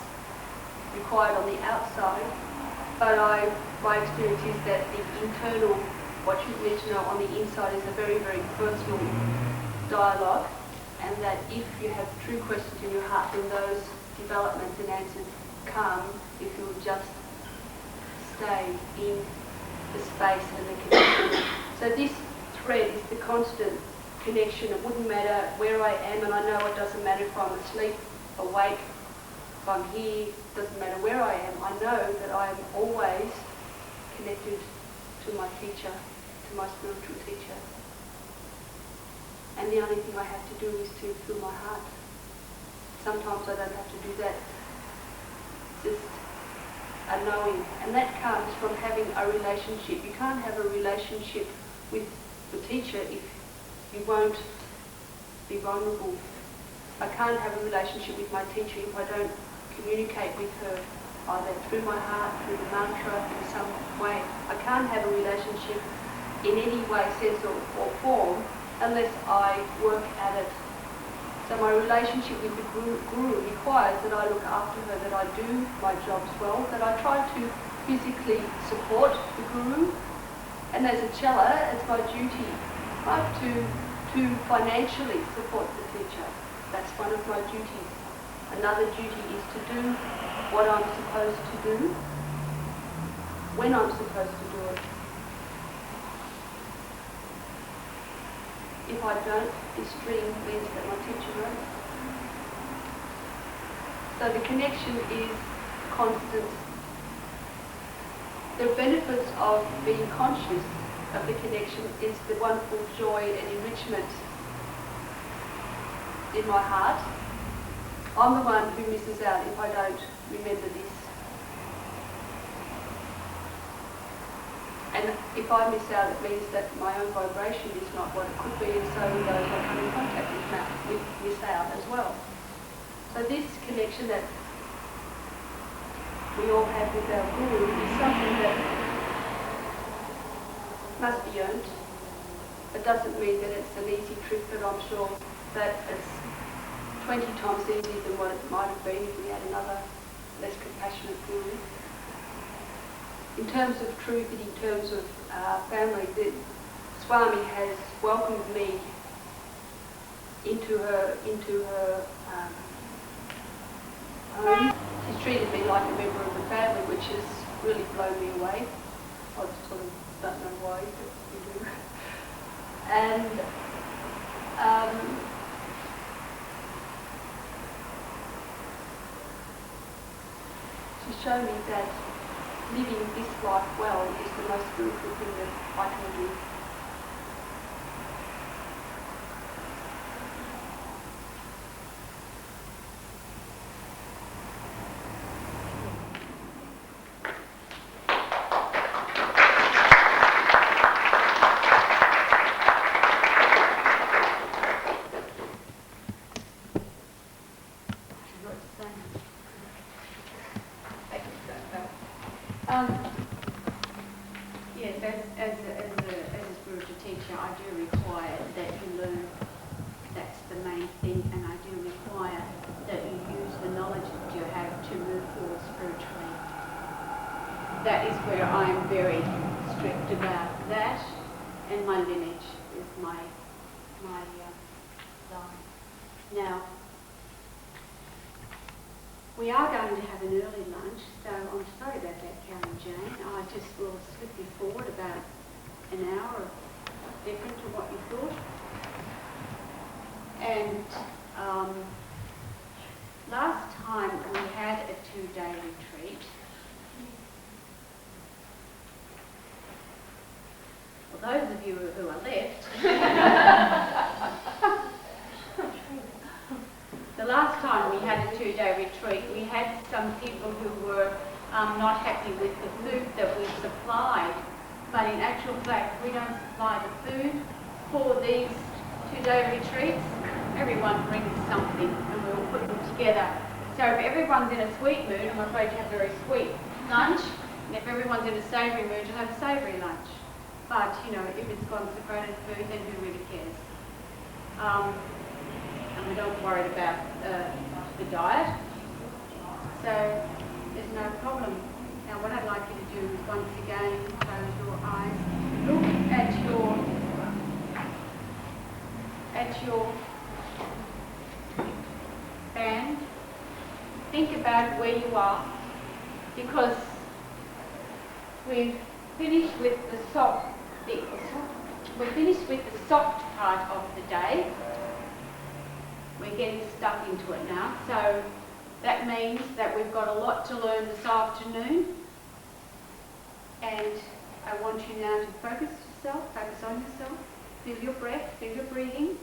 required on the outside. But my experience is that the internal, what you need to know on the inside, is a very, very personal dialogue, and that if you have true questions in your heart, then those developments and answers come if you'll just stay in the space and the connection. So this thread is the constant connection. It wouldn't matter where I am, and I know it doesn't matter if I'm asleep, awake, if I'm here, it doesn't matter where I am. I know that I am always connected to my teacher, to my spiritual teacher. and the only thing I have to do is to fill my heart. Sometimes I don't have to do that. Just a knowing, and that comes from having a relationship. You can't have a relationship with the teacher if you won't be vulnerable. I can't have a relationship with my teacher if I don't communicate with her either through my heart, through the mantra, in some way. I can't have a relationship in any way, sense or form unless I work at it. So my relationship with the guru requires that I look after her, that I do my jobs well, that I try to physically support the guru. And as a chela, it's my duty, right, to financially support the teacher. That's one of my duties. Another duty is to do what I'm supposed to do, when I'm supposed to do it. If I don't, this dream means that my teacher won't. So the connection is constant. The benefits of being conscious of the connection is the wonderful joy and enrichment in my heart. I'm the one who misses out if I don't remember this. And if I miss out, it means that my own vibration is not what it could be, and so those I come in contact with miss out as well. So this connection that we all have with our guru is something that must be earned. It doesn't mean that it's an easy trip, but I'm sure that it's 20 times easier than what it might have been if we had another less compassionate guru. In terms of truth and in terms of family, the Swami has welcomed me into her home. She's treated me like a member of the family, which has really blown me away. I sort of don't know why, but we do. And she's shown me that living this life well is the most beautiful thing that I can do. Yes, as a spiritual teacher, I do require that you learn. That's the main thing, and I do require that you use the knowledge that you have to move forward spiritually. That is where I am very strict about that, and my lineage is my line. Now, we are going to have an early lunch, so I'm sorry about that, Karen Jane. I just will slip you forward about an hour different to what you thought. And last time we had a 2-day retreat. Well, those of you who are left, the last time we had a 2-day retreat, we had some people who were not happy with the food that we supplied. But in actual fact, we don't supply the food for these 2-day retreats. Everyone brings something and we'll put them together. So if everyone's in a sweet mood, I'm afraid you have a very sweet lunch. And if everyone's in a savoury mood, you'll have a savoury lunch. But, you know, if it's consecrated food, then who really cares? And we don't worry about the diet. So there's no problem. Now what I'd like you to do is once again close your eyes. Look at your band. Think about where you are, because we've finished with the soft part of the day. We're getting stuck into it now. So that means that we've got a lot to learn this afternoon. And I want you now to focus on yourself, feel your breath, feel your breathing.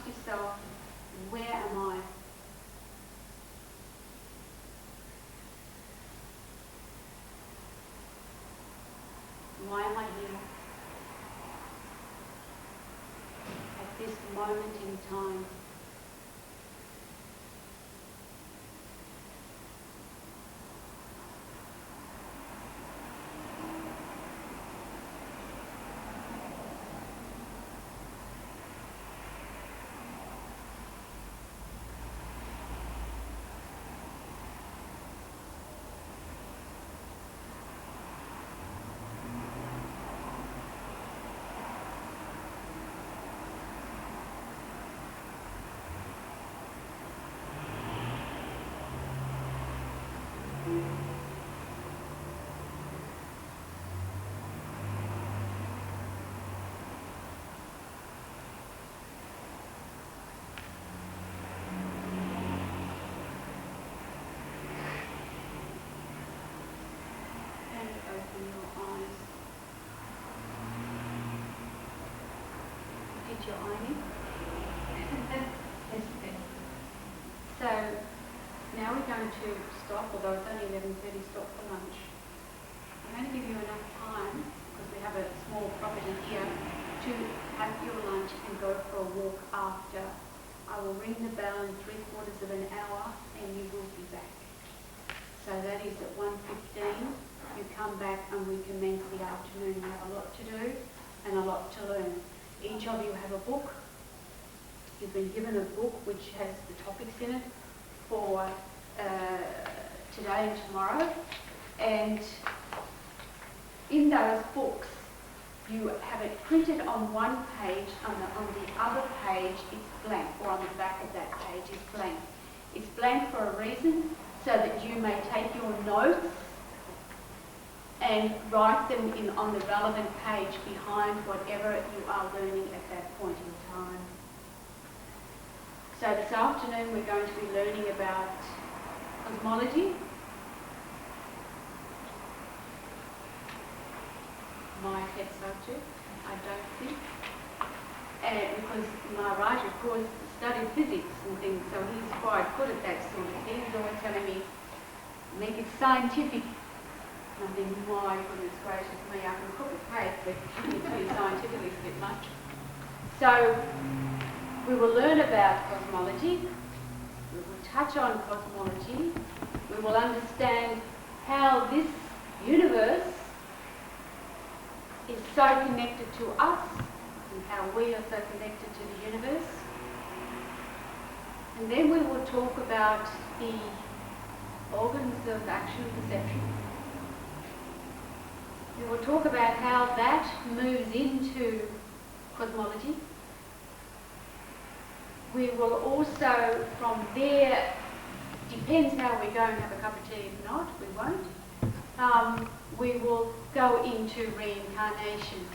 yourself, where am I? Why am I here? At this moment in time. Your ironing. So now we're going to stop, although it's only 11:30, stop for lunch. I'm going to give you enough time, because we have a small property here, to have your lunch and go for a walk after. I will ring the bell in 3/4 of an hour and you will be back. So that is at 1:15. You come back and we commence the afternoon. We have a lot to do and a lot to learn. Each of you have a book. You've been given a book which has the topics in it for today and tomorrow. And in those books, you have it printed on one page, on the other page it's blank, or on the back of that page is blank. It's blank for a reason, so that you may take your notes and write them on the relevant page behind whatever you are learning at that point in time. So this afternoon we're going to be learning about cosmology, my pet subject, I don't think, and because Maharaj, of course, studied physics and things, so he's quite good at that sort of thing. He's always telling me, make it scientific. And I think, my goodness gracious me, I can cook a cake, but too scientifically is a bit much. So we will learn about cosmology, we will touch on cosmology, we will understand how this universe is so connected to us and how we are so connected to the universe. And then we will talk about the organs of action and perception. We will talk about how that moves into cosmology. We will also, from there, depends how we go and have a cup of tea. If not, we won't. We will go into reincarnation,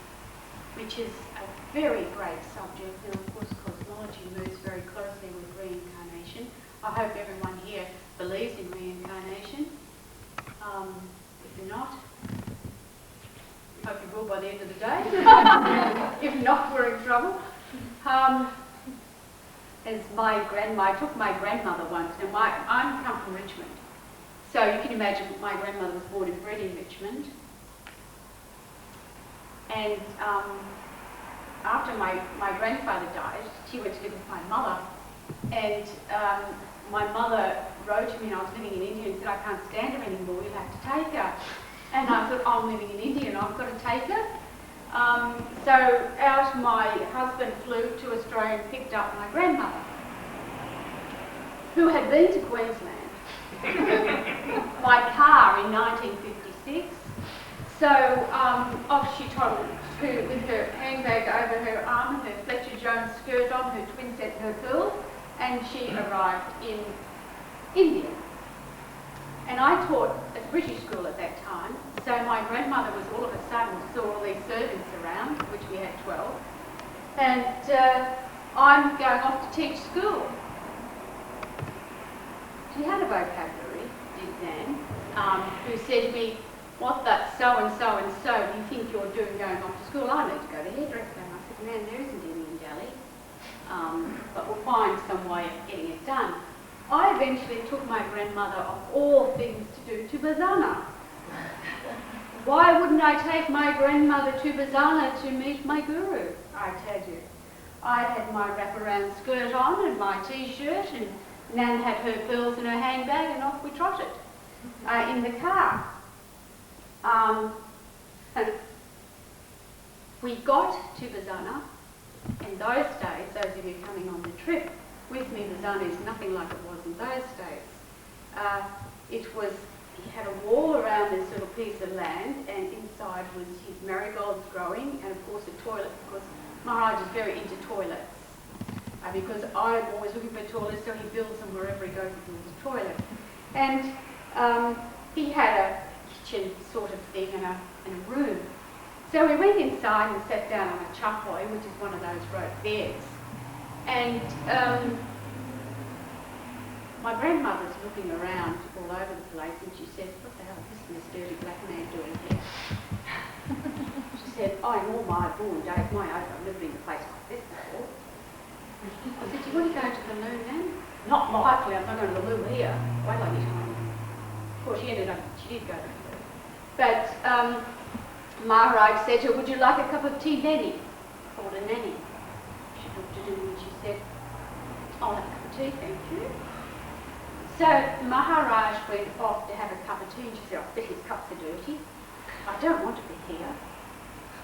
which is a very great subject. And of course, cosmology moves very closely with reincarnation. I hope everyone here believes in reincarnation. If you're not, I hope you will by the end of the day. If not, we're in trouble. As I took my grandmother once, and I come from Richmond, so you can imagine my grandmother was born and bred in Richmond. And after my grandfather died, she went to live with my mother, and my mother wrote to me, and I was living in India, and said, I can't stand her anymore, you'll have to take her. And I thought, I'm living in India and I've got to take her. So my husband flew to Australia and picked up my grandmother, who had been to Queensland by car in 1956. So off she toddled with her handbag over her arm, her Fletcher Jones skirt on, her twin set, her pearls, and she arrived in India. And I taught at British school at that time, so my grandmother was all of a sudden saw all these servants around, which we had 12, and I'm going off to teach school. She had a vocabulary, did Nan, who said to me, what the so-and-so and so do you think you're doing going off to school? I need to go to hairdresser. And I said, Nan, there isn't any in Delhi. But some way of getting it done. I eventually took my grandmother, of all things to do, to Bazana. Why wouldn't I take my grandmother to Bazana to meet my guru? I tell you. I had my wraparound skirt on and my t-shirt, and Nan had her pearls in her handbag, and off we trotted in the car. And we got to Bazana. In those days, those of you coming on the trip with me, Bazana is nothing like it was in those days. He had a wall around this little piece of land, and inside was his marigolds growing, and of course a toilet, because Maharaj is very into toilets. Because I'm always looking for toilets, so he builds them wherever he goes, he builds a toilet. And he had a kitchen sort of thing and a room. So we went inside and sat down on a chapoy, which is one of those rope beds. And my grandmother's looking around all over the place, and she said, "What the hell is this dirty black man doing here?" She said, "Oh, in all my born days, my age, I've never been in a place like this before." I said, "Do you want to go to the loo, Nan?" "Not likely, I'm not going to the loo here. Wait till I get home." Of course, she did go to the loo. But Maharaj said to her, "Would you like a cup of tea, Nanny?" Called her Nanny. She looked at him and she said, "I'll have a cup of tea, thank you." So Maharaj went off to have a cup of tea, and she said, "I bet his cups are dirty. I don't want to be here."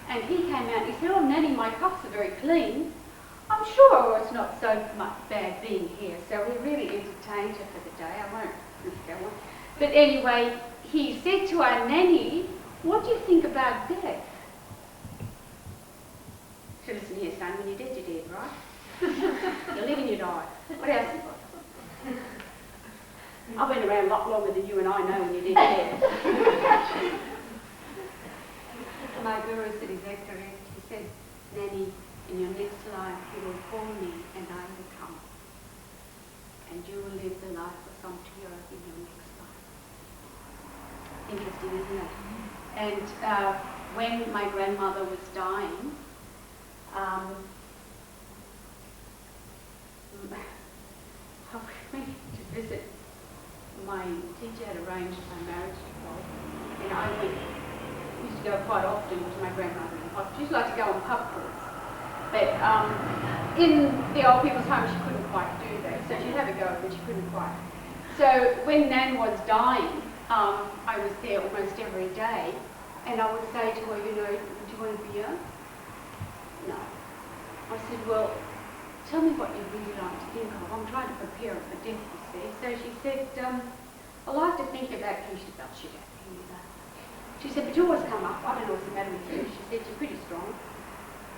And he came out and he said, "Oh, Nanny, my cups are very clean. I'm sure it's not so much bad being here." So he really entertained her for the day. I won't go on. But anyway, he said to our Nanny, "What do you think about death?" So listen here, son, when you're dead, right? You live and you die. What else you got? I've been around a lot longer than you, and I know when you're dead. My guru said exactly correct. He said, "Nanny, in your next life you will call me and I will come. And you will live the life of Samata in your next life." Interesting, isn't it? And when my grandmother was dying, I went to visit. My teacher had arranged my marriage to Bob, and I used to go quite often to my grandmother in the hospital. She used to like to go on pub crawls. But in the old people's home, she couldn't quite do that. So she'd have a go, but she couldn't quite. So when Nan was dying, I was there almost every day, and I would say to her, "Would you want a beer?" "No." I said, "Well, tell me what you really like to think of. I'm trying to prepare her for death, you see." So she said, "I like to think about," she used to belt shit out of me. She said, "But you always come up. I don't know what's the matter with you." She said, "You're pretty strong."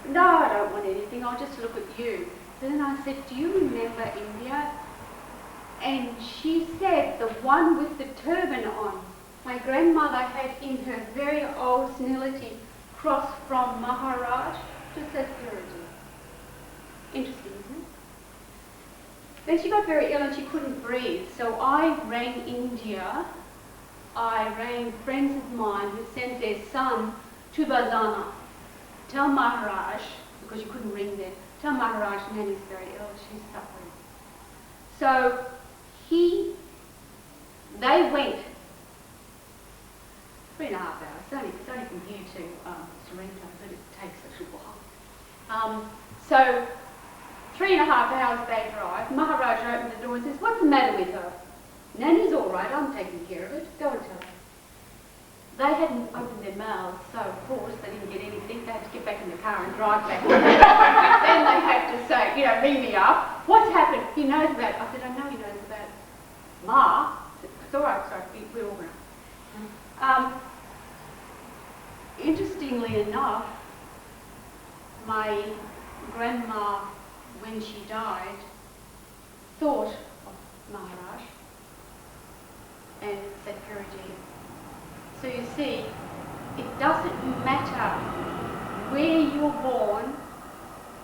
"No, I don't want anything. I'll just look at you." So then I said, "Do you remember India?" And she said, "The one with the turban on." My grandmother had in her very old senility crossed from Maharaj to Satyarji. Interesting, isn't it? Then she got very ill and she couldn't breathe. So I rang India. I rang friends of mine who sent their son to Bazana. Tell Maharaj, because you couldn't ring there, tell Maharaj Nanny's very ill, she's suffering. So they went 3.5 hours. It's only from here to Sorrento, but it takes a little while. So 3.5 hours they drive. Maharaj opened the door and says, "What's the matter with her?" "Nanny's all right, I'm taking care of it. Go and tell her." They hadn't opened their mouths, so of course they didn't get anything. They had to get back in the car and drive back. Then they had to say, ring me up. "What's happened?" "He knows about it." I said, "I know he knows about it." "Ma?" I said, "It's all right, sorry, we're all right." Interestingly enough, my grandma, when she died, thought of Maharaj and Satyarji. So you see, it doesn't matter where you're born,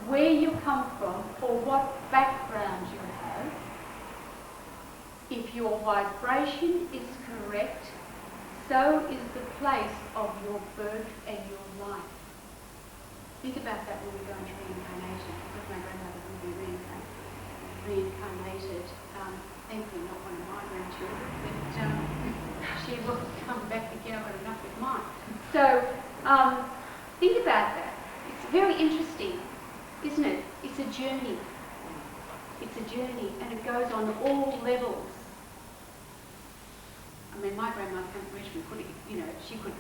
where you come from, or what background you have. If your vibration is correct, so is the place of your birth and your life. Think about that when we go into reincarnation, because my grandmother will be reincarnated. thankfully not one of my grandchildren, but she will come back again. I've got enough with mine. So think about that. It's very interesting, isn't it? It's a journey. It's a journey, and it goes on all levels. I mean, my grandma came from Richmond, she could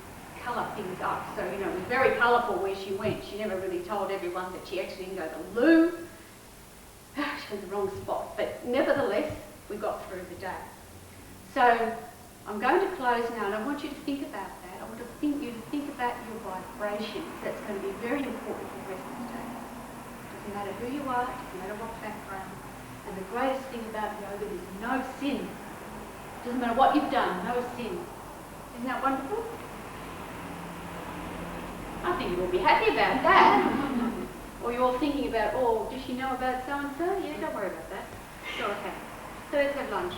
colour things up. So, it was very colourful where she went. She never really told everyone that she actually didn't go to the loo. She went the wrong spot. But nevertheless, we got through the day. So, I'm going to close now, and I want you to think about that. I want you to think about your vibrations. That's going to be very important for the rest of the day. Doesn't matter who you are, doesn't matter what background. And the greatest thing about yoga is no sin. Doesn't matter what you've done, no sin. Isn't that wonderful? I think you will be happy about that. Or you're all thinking about, does she know about so-and-so? Yeah, don't worry about that. It's all okay. So let's have lunch.